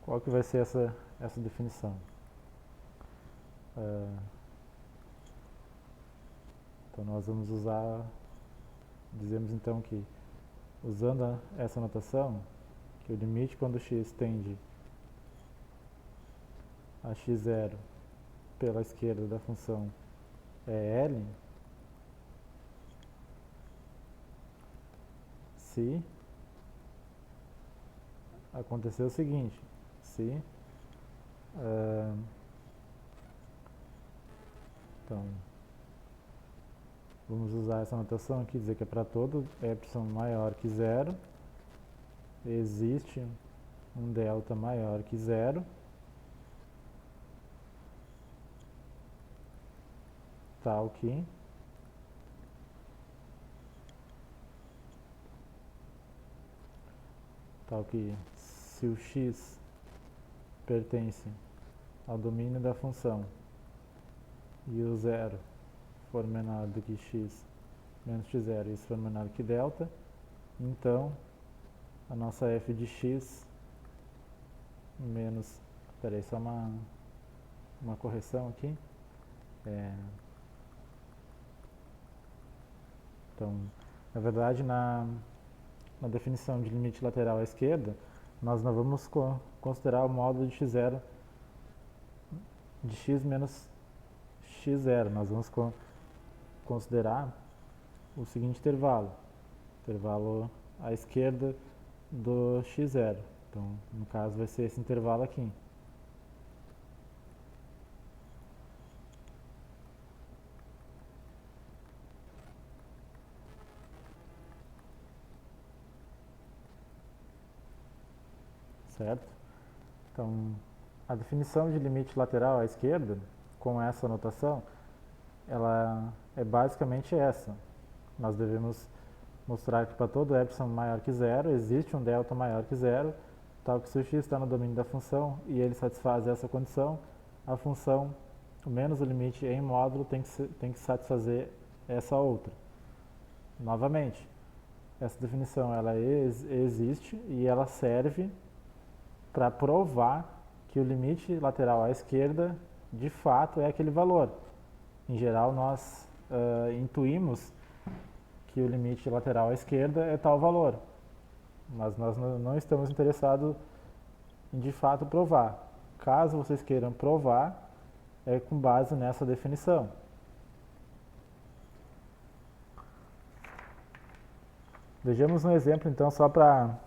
Qual que vai ser essa definição? Então nós vamos dizemos então que, usando essa notação, que o limite quando x tende a x0 pela esquerda da função é L, se acontecer o seguinte, se então vamos usar essa notação aqui, dizer que é para todo epsilon maior que 0, existe um delta maior que 0, tal que tal que se o x pertence ao domínio da função e o zero for menor do que x menos x0 e isso for menor que delta, então a nossa f de x menos... Espera aí, só uma correção aqui. Então, na verdade, na definição de limite lateral à esquerda, nós não vamos considerar o módulo de x0 de x menos x0. Nós vamos considerar o seguinte intervalo à esquerda do x0. Então, no caso, vai ser esse intervalo aqui. Certo? Então, a definição de limite lateral à esquerda, com essa notação, ela é basicamente essa. Nós devemos mostrar que para todo epsilon maior que zero, existe um delta maior que zero, tal que se o x está no domínio da função e ele satisfaz essa condição, a função menos o limite em módulo tem que satisfazer essa outra. Novamente, essa definição ela existe e ela serve para provar que o limite lateral à esquerda de fato é aquele valor. Em geral, nós intuímos que o limite lateral à esquerda é tal valor, mas nós não estamos interessados em de fato provar. Caso vocês queiram provar, é com base nessa definição. Vejamos um exemplo então, só para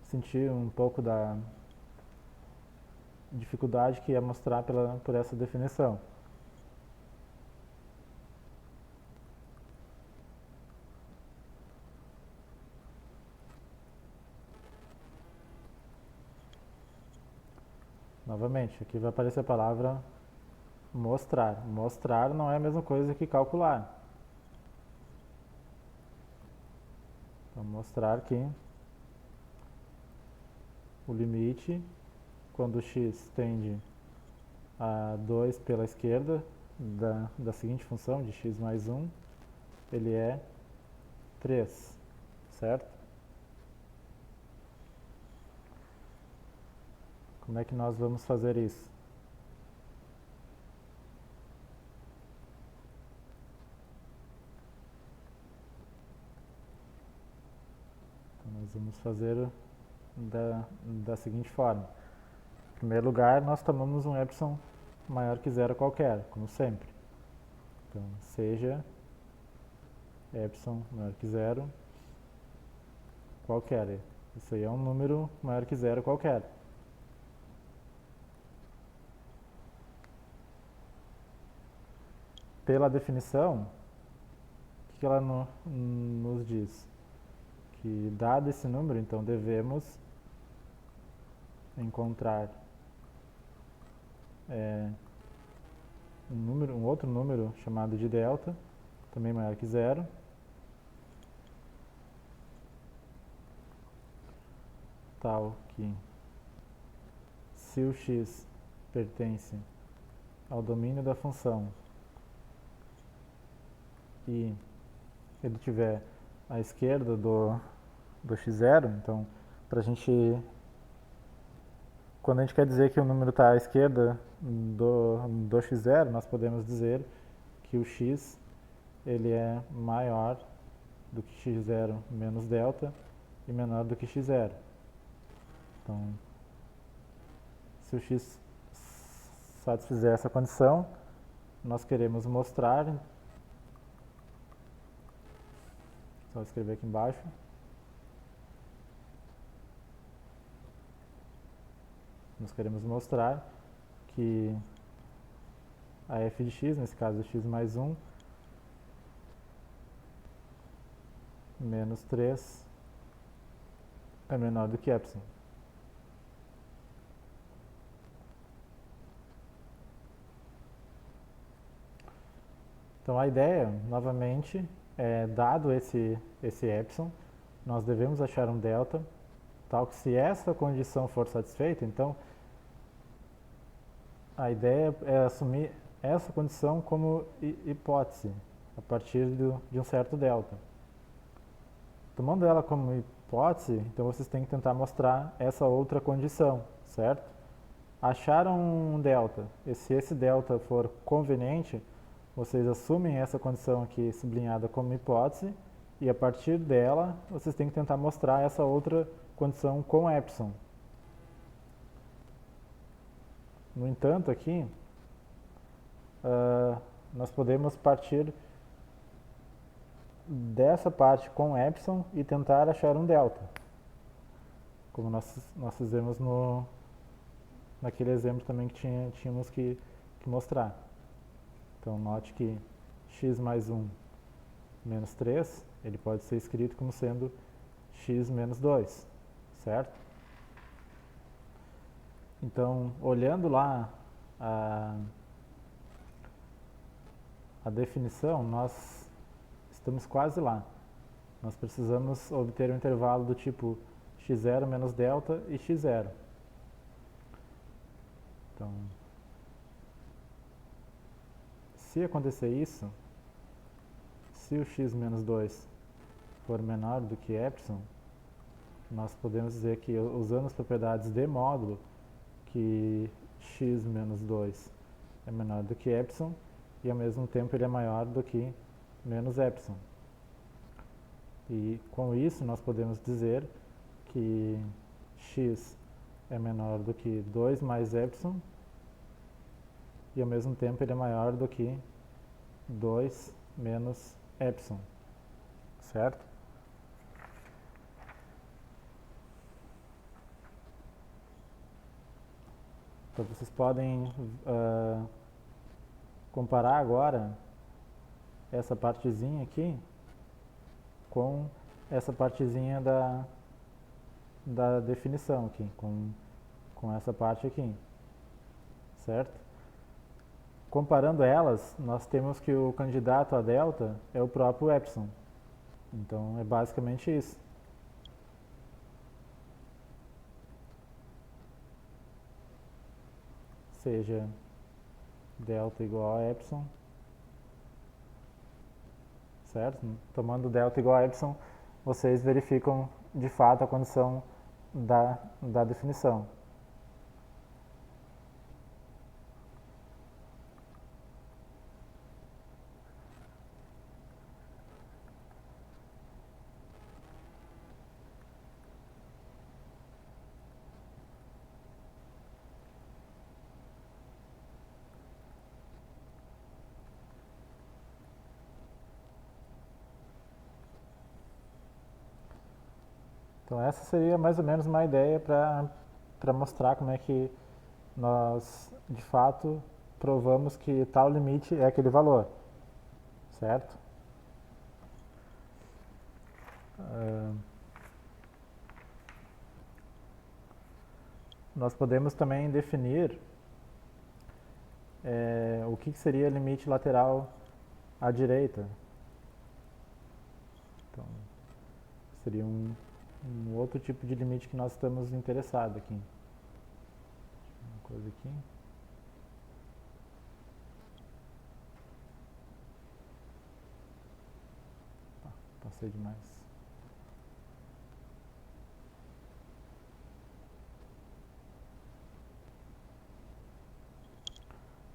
sentir um pouco da dificuldade que é mostrar por essa definição. Novamente, aqui vai aparecer a palavra mostrar. Mostrar não é a mesma coisa que calcular. Então, mostrar que o limite, quando x tende a 2 pela esquerda, da seguinte função, de x mais 1, ele é 3, certo? Como é que nós vamos fazer isso? Então, nós vamos fazer da seguinte forma. Em primeiro lugar, nós tomamos um epsilon maior que zero qualquer, como sempre. Então, seja epsilon maior que zero qualquer. Isso aí é um número maior que zero qualquer. Pela definição, o que ela nos diz? Que dado esse número, então devemos encontrar um outro número chamado de delta, também maior que zero, tal que se o x pertence ao domínio da função e ele tiver à esquerda do x0, então quando a gente quer dizer que o número está à esquerda do x0, nós podemos dizer que o x ele é maior do que x0 menos delta e menor do que x0. Então, se o x satisfizer essa condição, nós queremos mostrar, só escrever aqui embaixo, nós queremos mostrar que a f de x, nesse caso x mais 1, menos 3 é menor do que epsilon. Então a ideia, novamente, é dado esse epsilon, nós devemos achar um delta tal que se essa condição for satisfeita, então a ideia é assumir essa condição como hipótese, a partir de um certo delta. Tomando ela como hipótese, então vocês têm que tentar mostrar essa outra condição, certo? Acharam um delta, e se esse delta for conveniente, vocês assumem essa condição aqui sublinhada como hipótese, e a partir dela vocês têm que tentar mostrar essa outra condição com epsilon. No entanto, aqui, nós podemos partir dessa parte com epsilon e tentar achar um delta, como nós fizemos naquele exemplo também que tínhamos que mostrar. Então, note que x mais 1 menos 3, ele pode ser escrito como sendo x menos 2, certo? Então, olhando lá a definição, nós estamos quase lá. Nós precisamos obter um intervalo do tipo x0 menos delta e x0. Então, se acontecer isso, se o x menos 2 for menor do que epsilon, nós podemos dizer que, usando as propriedades de módulo, que x menos 2 é menor do que epsilon e ao mesmo tempo ele é maior do que menos epsilon. E com isso nós podemos dizer que x é menor do que 2 mais epsilon e ao mesmo tempo ele é maior do que 2 menos epsilon, certo? Então vocês podem comparar agora essa partezinha aqui com essa partezinha da definição aqui, com essa parte aqui, certo? Comparando elas, nós temos que o candidato a delta é o próprio epsilon. Então é basicamente isso. Seja delta igual a epsilon, certo? Tomando delta igual a epsilon, vocês verificam de fato a condição da definição. Então essa seria mais ou menos uma ideia para mostrar como é que nós, de fato, provamos que tal limite é aquele valor, certo? Nós podemos também definir o que seria limite lateral à direita. Então, seria um outro tipo de limite que nós estamos interessados aqui. Uma coisa aqui. Passei demais.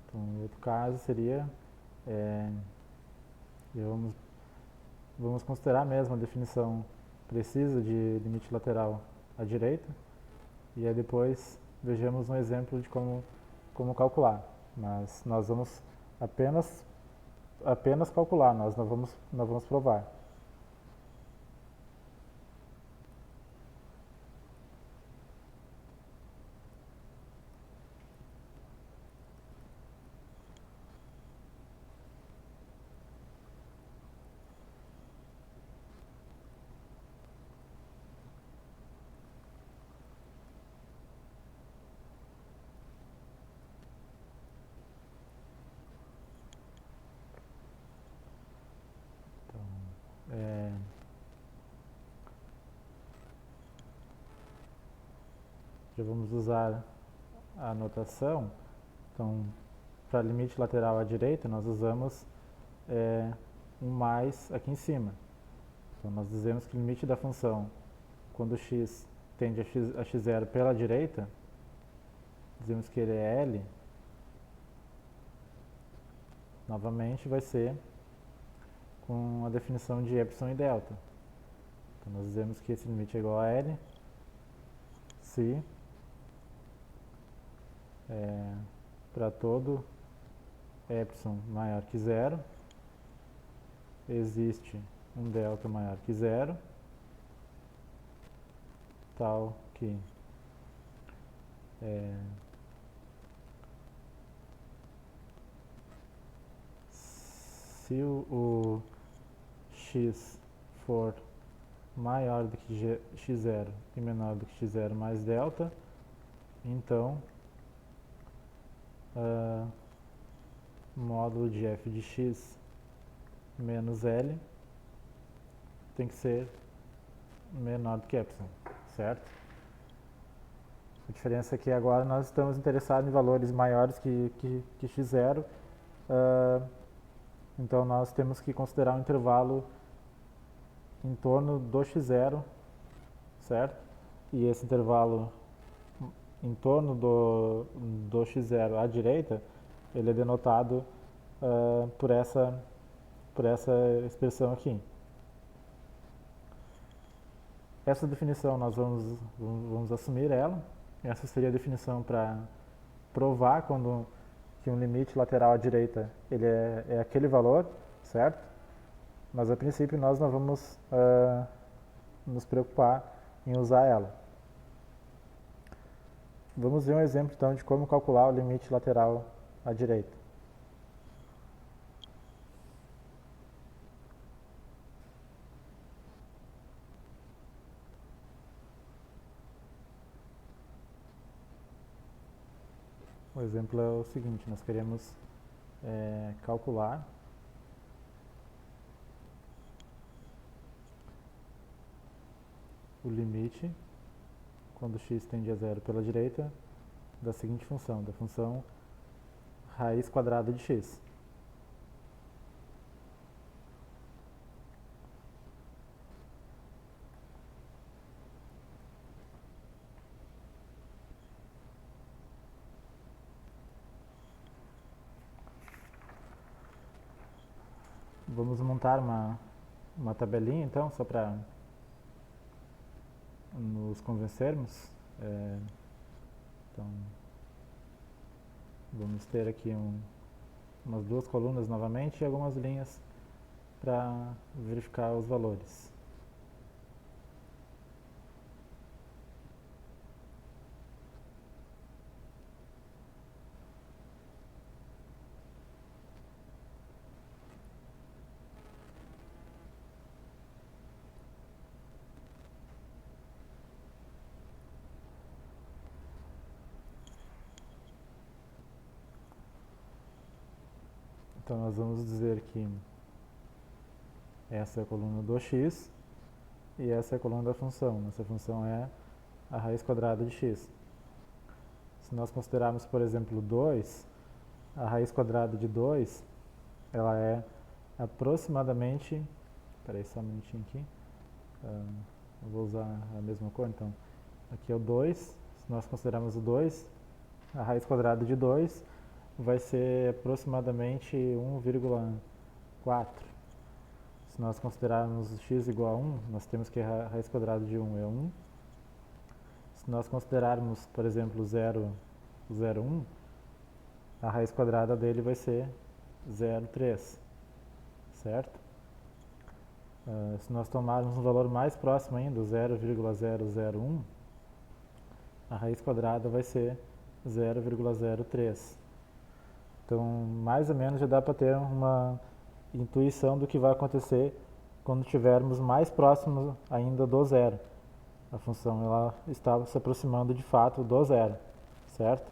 Então, em outro caso seria, vamos considerar mesmo a definição precisa de limite lateral à direita e aí depois vejamos um exemplo de como calcular. Mas nós vamos apenas calcular, nós não vamos provar. já vamos usar a notação. Então, para limite lateral à direita, nós usamos um mais aqui em cima. Então, nós dizemos que o limite da função, quando x tende a x0 pela direita, dizemos que ele é L, novamente vai ser com a definição de epsilon e delta. Então, nós dizemos que esse limite é igual a L se para todo epsilon maior que zero, existe um delta maior que zero, tal que se o x for maior do que x0 e menor do que x0 mais delta, então módulo de f de x menos L tem que ser menor do que epsilon, certo? A diferença é que agora nós estamos interessados em valores maiores que x0, então nós temos que considerar um intervalo em torno do x0, certo? E esse intervalo em torno do x0 à direita, ele é denotado por essa expressão aqui. Essa definição nós vamos assumir ela. Essa seria a definição para provar que um limite lateral à direita ele é aquele valor, certo? Mas a princípio nós não vamos nos preocupar em usar ela. Vamos ver um exemplo então de como calcular o limite lateral à direita. O exemplo é o seguinte: nós queremos calcular o limite quando x tende a zero pela direita da seguinte função, da função raiz quadrada de x. Vamos montar uma tabelinha então, só para nos convencermos. Então, vamos ter aqui umas duas colunas novamente e algumas linhas para verificar os valores. Então nós vamos dizer que essa é a coluna do x e essa é a coluna da função. Nossa função é a raiz quadrada de x. Se nós considerarmos, por exemplo, 2, a raiz quadrada de 2, ela é aproximadamente... Espera aí só um minutinho aqui. Eu vou usar a mesma cor, então. Aqui é o 2. Se nós considerarmos o 2, a raiz quadrada de 2 vai ser aproximadamente 1,4. Se nós considerarmos x igual a 1, nós temos que a raiz quadrada de 1 é 1. Se nós considerarmos, por exemplo, 0,1, a raiz quadrada dele vai ser 0,3, certo? Se nós tomarmos um valor mais próximo ainda, 0,001, a raiz quadrada vai ser 0,03. Então, mais ou menos já dá para ter uma intuição do que vai acontecer quando estivermos mais próximos ainda do zero. A função ela está se aproximando de fato do zero, certo?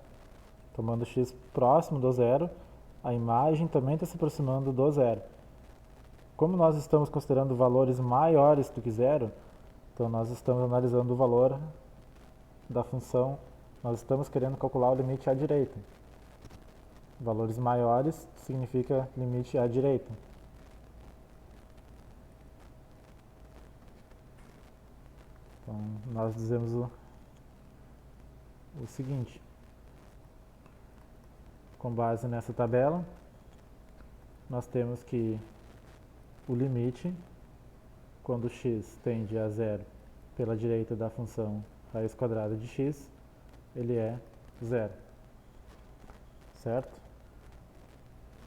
Tomando x próximo do zero, a imagem também está se aproximando do zero. Como nós estamos considerando valores maiores do que zero, então nós estamos analisando o valor da função nós estamos querendo calcular o limite à direita. Valores maiores significa limite à direita. Então, nós dizemos o seguinte: com base nessa tabela, nós temos que o limite, quando x tende a zero pela direita da função raiz quadrada de x, ele é zero. Certo?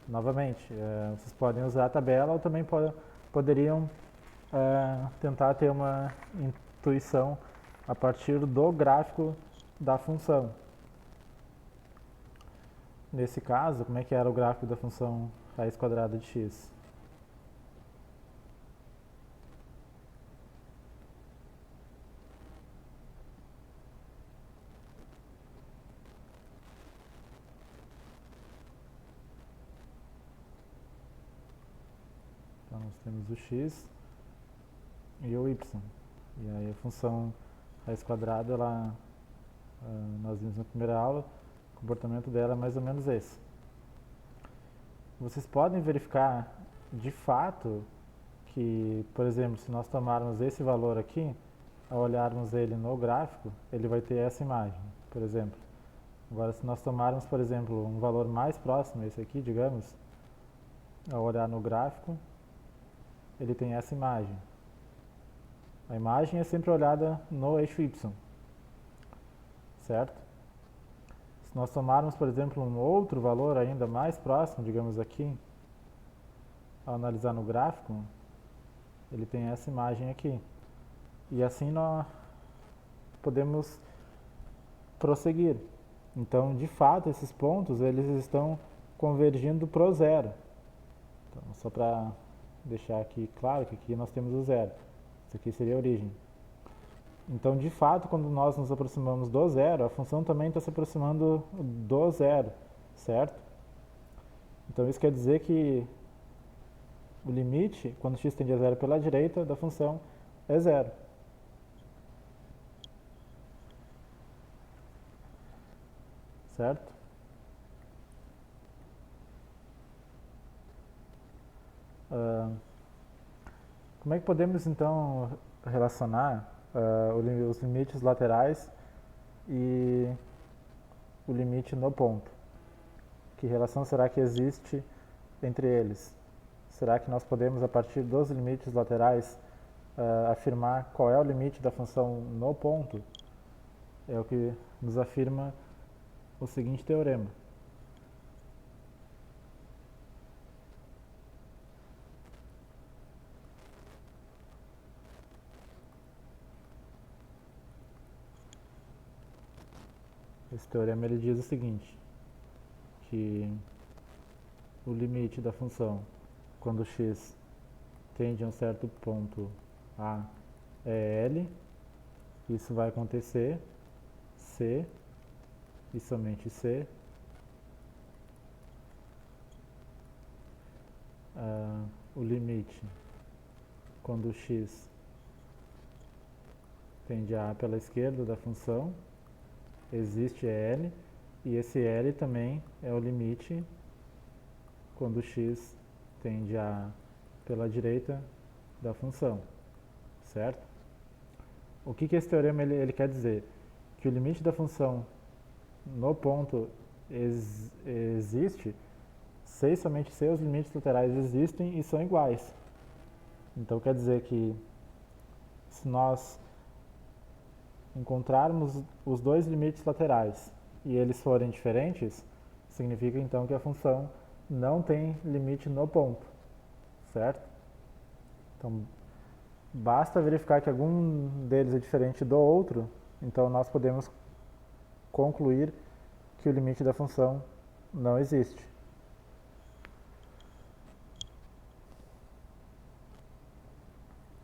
Novamente, vocês podem usar a tabela ou também poderiam tentar ter uma intuição a partir do gráfico da função. Nesse caso, como é que era o gráfico da função raiz quadrada de x? Então, nós temos o x e o y. E aí a função raiz quadrada, nós vimos na primeira aula, o comportamento dela é mais ou menos esse. Vocês podem verificar de fato que, por exemplo, se nós tomarmos esse valor aqui, ao olharmos ele no gráfico, ele vai ter essa imagem, por exemplo. Agora, se nós tomarmos, por exemplo, um valor mais próximo, esse aqui, digamos, ao olhar no gráfico, ele tem essa imagem. A imagem é sempre olhada no eixo y, certo? Se nós tomarmos, por exemplo, um outro valor ainda mais próximo, digamos aqui, ao analisar no gráfico, ele tem essa imagem aqui. E assim nós podemos prosseguir. Então, de fato, esses pontos eles estão convergindo para o zero. Então, só para deixar aqui claro que aqui nós temos o zero. Isso aqui seria a origem. Então, de fato, quando nós nos aproximamos do zero, a função também está se aproximando do zero, certo? Então, isso quer dizer que o limite, quando x tende a zero pela direita da função, é zero. Certo? Como é que podemos, então, relacionar os limites laterais e o limite no ponto? Que relação será que existe entre eles? Será que nós podemos, a partir dos limites laterais, afirmar qual é o limite da função no ponto? É o que nos afirma o seguinte teorema. Esse teorema ele diz o seguinte, que o limite da função quando x tende a um certo ponto A é L, isso vai acontecer se e somente se o limite quando x tende a pela esquerda da função existe L, e esse L também é o limite quando x tende a pela direita da função, certo? O que esse teorema ele quer dizer? Que o limite da função no ponto existe se e somente se os limites laterais existem e são iguais. Então quer dizer que se nós encontrarmos os dois limites laterais e eles forem diferentes, significa então que a função não tem limite no ponto, certo? Então, basta verificar que algum deles é diferente do outro, então nós podemos concluir que o limite da função não existe.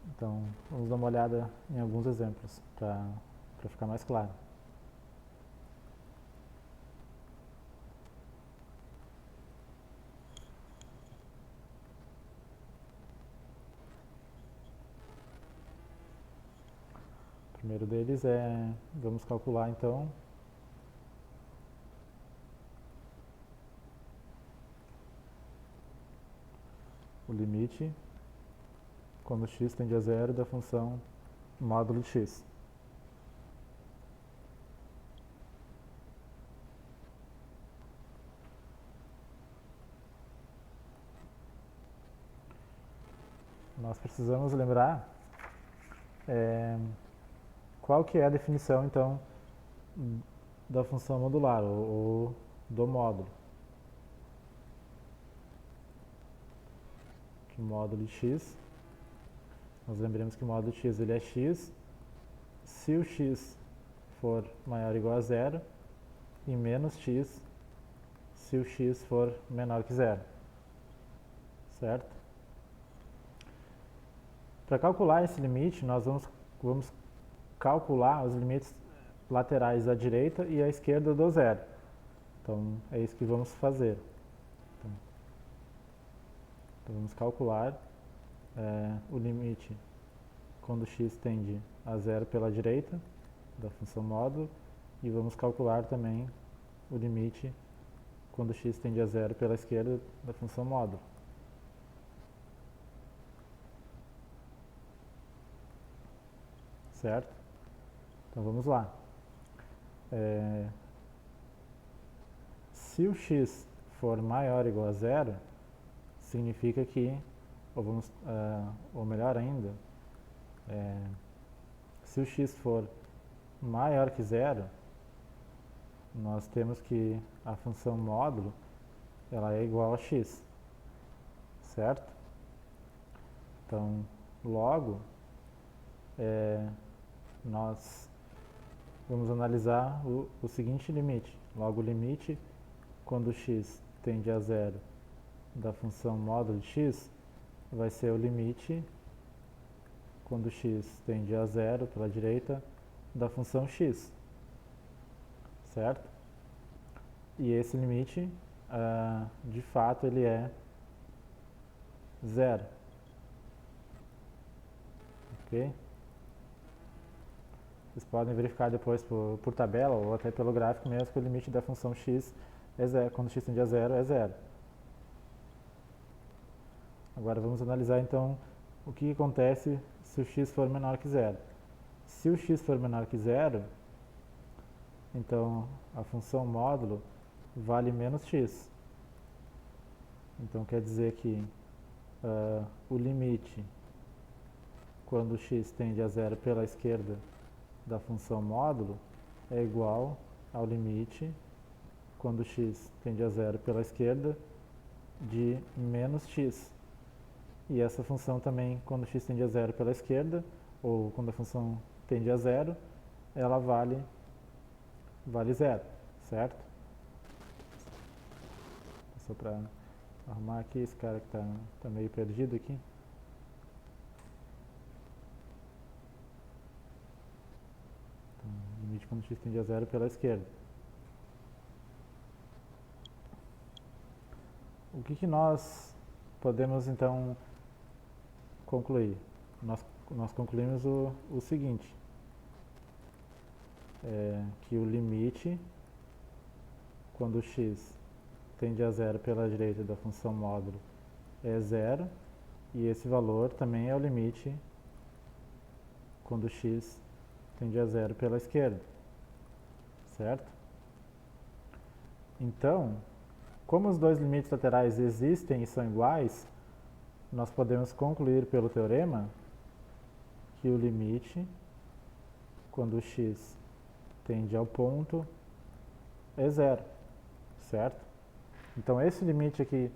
Então, vamos dar uma olhada em alguns exemplos para ficar mais claro. O primeiro deles vamos calcular então limite quando x tende a zero da função módulo de x. Nós precisamos lembrar qual que é a definição, então, da função modular, ou do módulo. Que módulo de x, nós lembramos que o módulo de x ele é x se o x for maior ou igual a zero e menos x se o x for menor que zero. Certo? Para calcular esse limite, nós vamos calcular os limites laterais à direita e à esquerda do zero. Então, é isso que vamos fazer. Então vamos calcular o limite quando x tende a zero pela direita da função módulo e vamos calcular também o limite quando x tende a zero pela esquerda da função módulo. Certo? Então vamos lá. Se o x for maior ou igual a zero, significa que, ou melhor ainda, se o x for maior que zero, nós temos que a função módulo ela é igual a x, certo? Então, logo, nós vamos analisar o seguinte limite. Logo, o limite quando x tende a zero da função módulo de x vai ser o limite quando x tende a zero pela direita da função x, certo? E esse limite, de fato, ele é zero, ok? Vocês podem verificar depois por tabela ou até pelo gráfico mesmo que o limite da função x é zero, quando x tende a zero é zero. Agora vamos analisar então o que acontece se o x for menor que zero. Se o x for menor que zero, então a função módulo vale menos x. Então quer dizer que o limite quando x tende a zero pela esquerda da função módulo é igual ao limite quando x tende a zero pela esquerda de menos x. E essa função também, quando x tende a zero pela esquerda, ou quando a função tende a zero, ela vale zero, certo? Só para arrumar aqui esse cara que tá meio perdido aqui. Então, limite quando x tende a zero pela esquerda. O que nós podemos então concluir? Nós concluímos o seguinte, que o limite quando x tende a zero pela direita da função módulo é zero, e esse valor também é o limite quando x tende a zero pela esquerda, certo? Então, como os dois limites laterais existem e são iguais, nós podemos concluir pelo teorema que o limite quando x tende ao ponto é zero, certo? Então esse limite aqui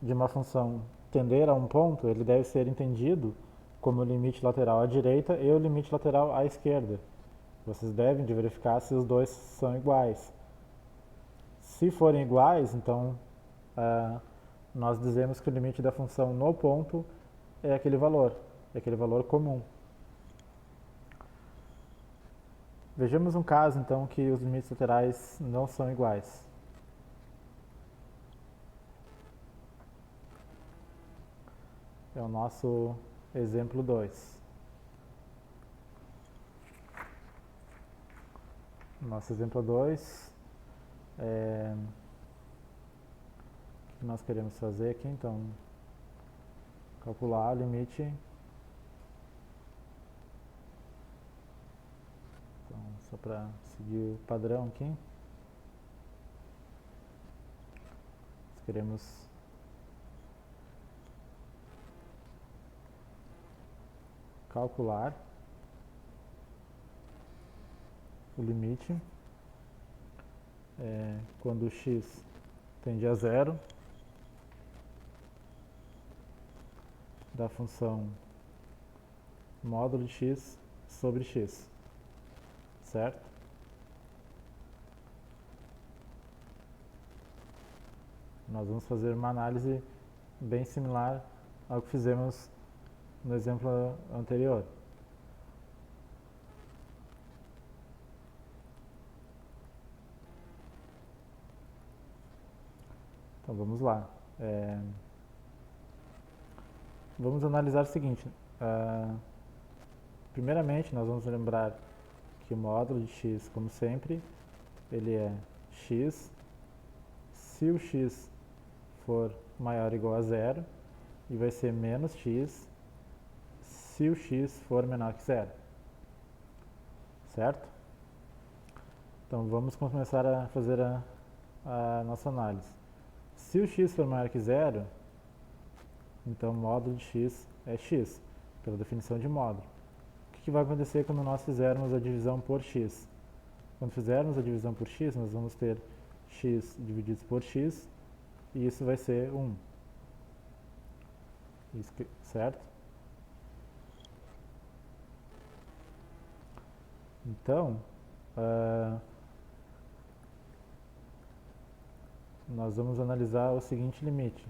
de uma função tender a um ponto, ele deve ser entendido como o limite lateral à direita e o limite lateral à esquerda. Vocês devem verificar se os dois são iguais. Se forem iguais, então nós dizemos que o limite da função no ponto é aquele valor comum. Vejamos um caso, então, que os limites laterais não são iguais. É o nosso exemplo 2. Nosso exemplo 2, o que nós queremos fazer aqui, então, calcular o limite. Então, só para seguir o padrão aqui, nós queremos calcular o limite quando x tende a zero da função módulo de x sobre x, certo? Nós vamos fazer uma análise bem similar ao que fizemos no exemplo anterior. Então vamos lá. Vamos analisar o seguinte. Primeiramente, nós vamos lembrar que o módulo de x, como sempre, ele é x se o x for maior ou igual a zero, e vai ser menos x se o x for menor que zero, certo? Então vamos começar a fazer a nossa análise. Se o x for maior que zero, então o módulo de x é x, pela definição de módulo. O que vai acontecer quando nós fizermos a divisão por x? Quando fizermos a divisão por x, nós vamos ter x dividido por x, e isso vai ser 1. Certo? Então, nós vamos analisar o seguinte limite.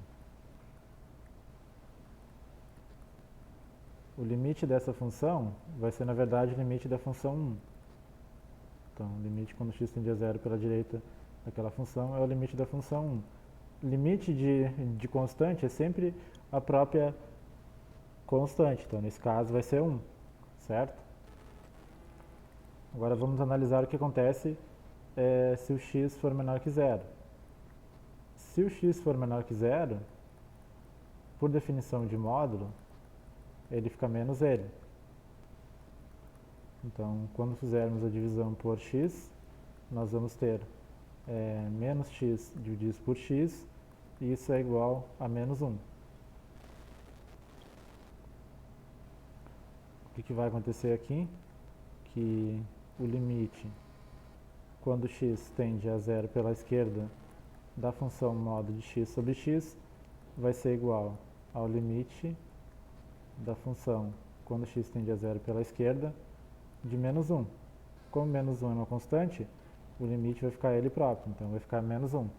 O limite dessa função vai ser, na verdade, o limite da função 1. Então, o limite quando x tende a zero pela direita daquela função é o limite da função 1. Limite de constante é sempre a própria constante, então nesse caso vai ser 1, certo? Agora vamos analisar o que acontece se o x for menor que zero. Se o x for menor que zero, por definição de módulo, ele fica menos ele. Então, quando fizermos a divisão por x, nós vamos ter menos x dividido por x, e isso é igual a menos 1. O que vai acontecer aqui? Que o limite, quando x tende a zero pela esquerda da função módulo de x sobre x, vai ser igual ao limite da função, quando x tende a zero pela esquerda, de menos 1. Como menos 1 é uma constante, o limite vai ficar ele próprio, então vai ficar menos 1.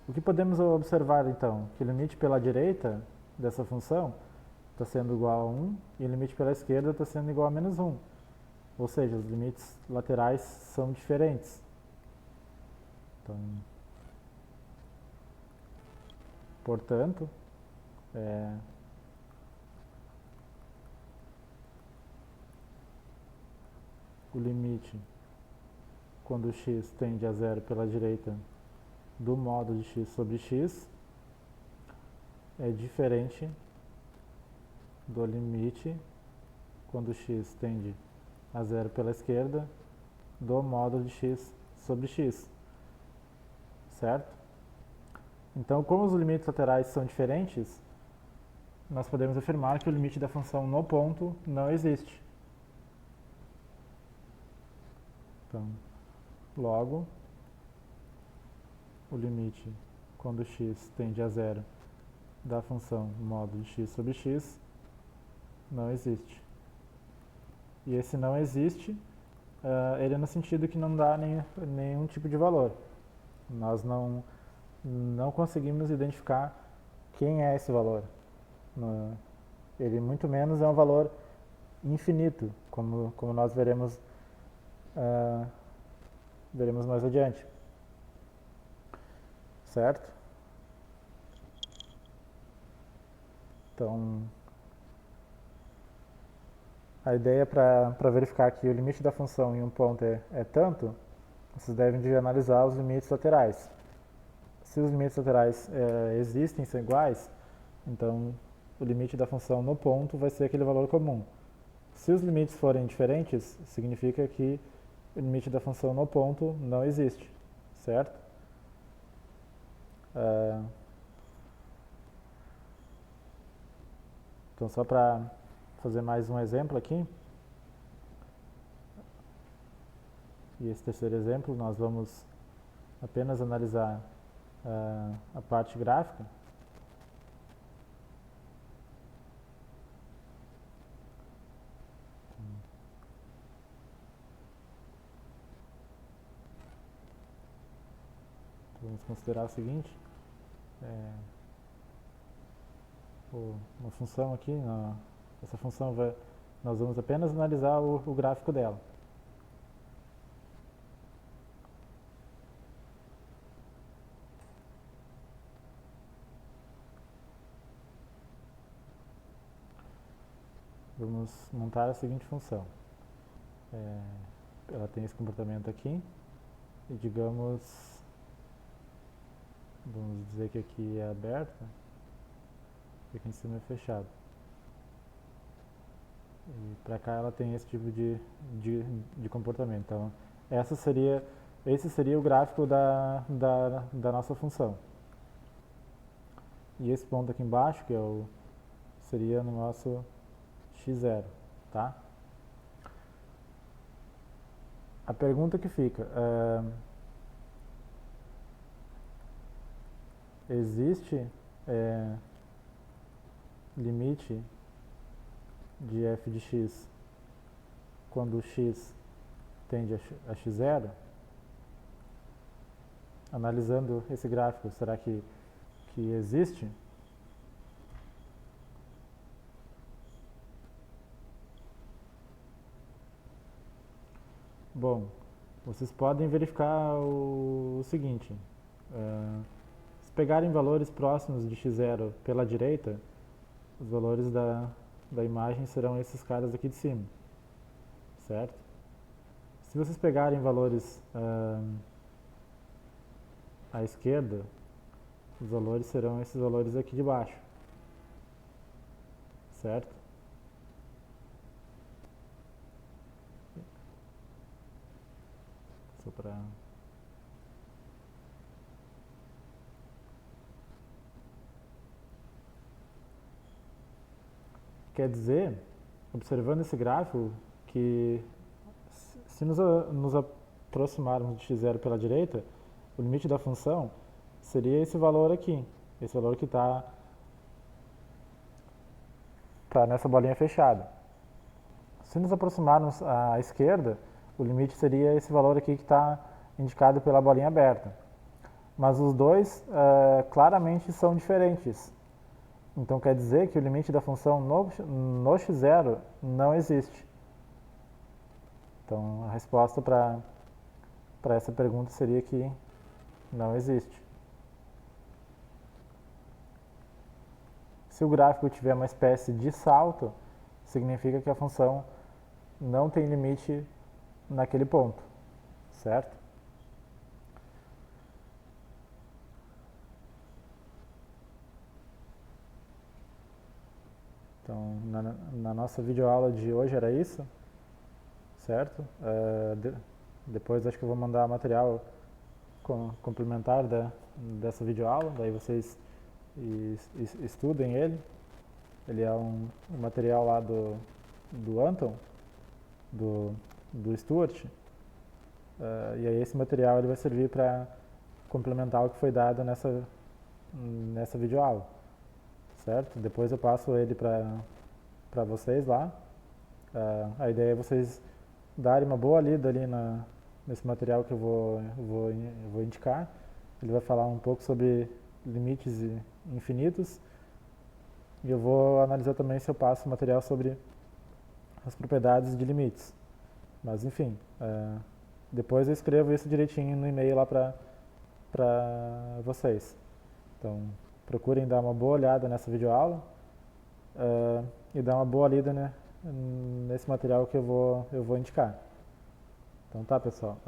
O que podemos observar então? Que o limite pela direita dessa função está sendo igual a 1 e o limite pela esquerda está sendo igual a menos 1. Ou seja, os limites laterais são diferentes. Então, portanto, o limite quando x tende a zero pela direita do módulo de x sobre x é diferente do limite quando x tende a zero pela esquerda do módulo de x sobre x, certo? Então, como os limites laterais são diferentes, nós podemos afirmar que o limite da função no ponto não existe. Então, logo, o limite quando x tende a zero da função módulo de x sobre x não existe. E esse não existe, ele é no sentido que não dá nenhum tipo de valor. Nós não conseguimos identificar quem é esse valor. Ele muito menos é um valor infinito, como nós veremos mais adiante. Certo? Então, a ideia para verificar que o limite da função em um ponto é tanto, vocês devem de analisar os limites laterais. Se os limites laterais existem, são iguais, então o limite da função no ponto vai ser aquele valor comum. Se os limites forem diferentes, significa que o limite da função no ponto não existe, certo? Então, só para fazer mais um exemplo aqui, e esse terceiro exemplo nós vamos apenas analisar a parte gráfica. Vamos considerar o seguinte, uma função aqui, essa função nós vamos apenas analisar o gráfico dela. Vamos montar a seguinte função. Ela tem esse comportamento aqui, e digamos, vamos dizer que aqui é aberta, e aqui em cima é fechado. E para cá ela tem esse tipo de comportamento. Então, esse seria o gráfico da nossa função. E esse ponto aqui embaixo, que seria no nosso x0, tá? A pergunta que fica, existe limite de f de x quando o x tende a x0? Analisando esse gráfico, será que existe? Bom, vocês podem verificar o seguinte, se pegarem valores próximos de x0 pela direita, os valores da imagem serão esses caras aqui de cima, certo? Se vocês pegarem valores à esquerda, os valores serão esses valores aqui de baixo, certo? Só para... Quer dizer, observando esse gráfico, que se nos aproximarmos de x0 pela direita, o limite da função seria esse valor aqui, esse valor que está nessa bolinha fechada. Se nos aproximarmos à esquerda, o limite seria esse valor aqui que está indicado pela bolinha aberta. Mas os dois claramente são diferentes. Então quer dizer que o limite da função no x0 não existe. Então a resposta para essa pergunta seria que não existe. Se o gráfico tiver uma espécie de salto, significa que a função não tem limite naquele ponto, certo? Então, na nossa videoaula de hoje era isso, certo? Depois acho que eu vou mandar material complementar dessa videoaula, daí vocês estudem ele. Ele é um material lá do Anton, do Stuart, e aí esse material ele vai servir para complementar o que foi dado nessa videoaula, certo? Depois eu passo ele para vocês lá. A ideia é vocês darem uma boa lida ali nesse material que eu vou indicar. Ele vai falar um pouco sobre limites infinitos, e eu vou analisar também se eu passo material sobre as propriedades de limites. Mas enfim, depois eu escrevo isso direitinho no e-mail lá para vocês. Então procurem dar uma boa olhada nessa videoaula e dar uma boa lida, né, nesse material que eu vou indicar. Então tá, pessoal.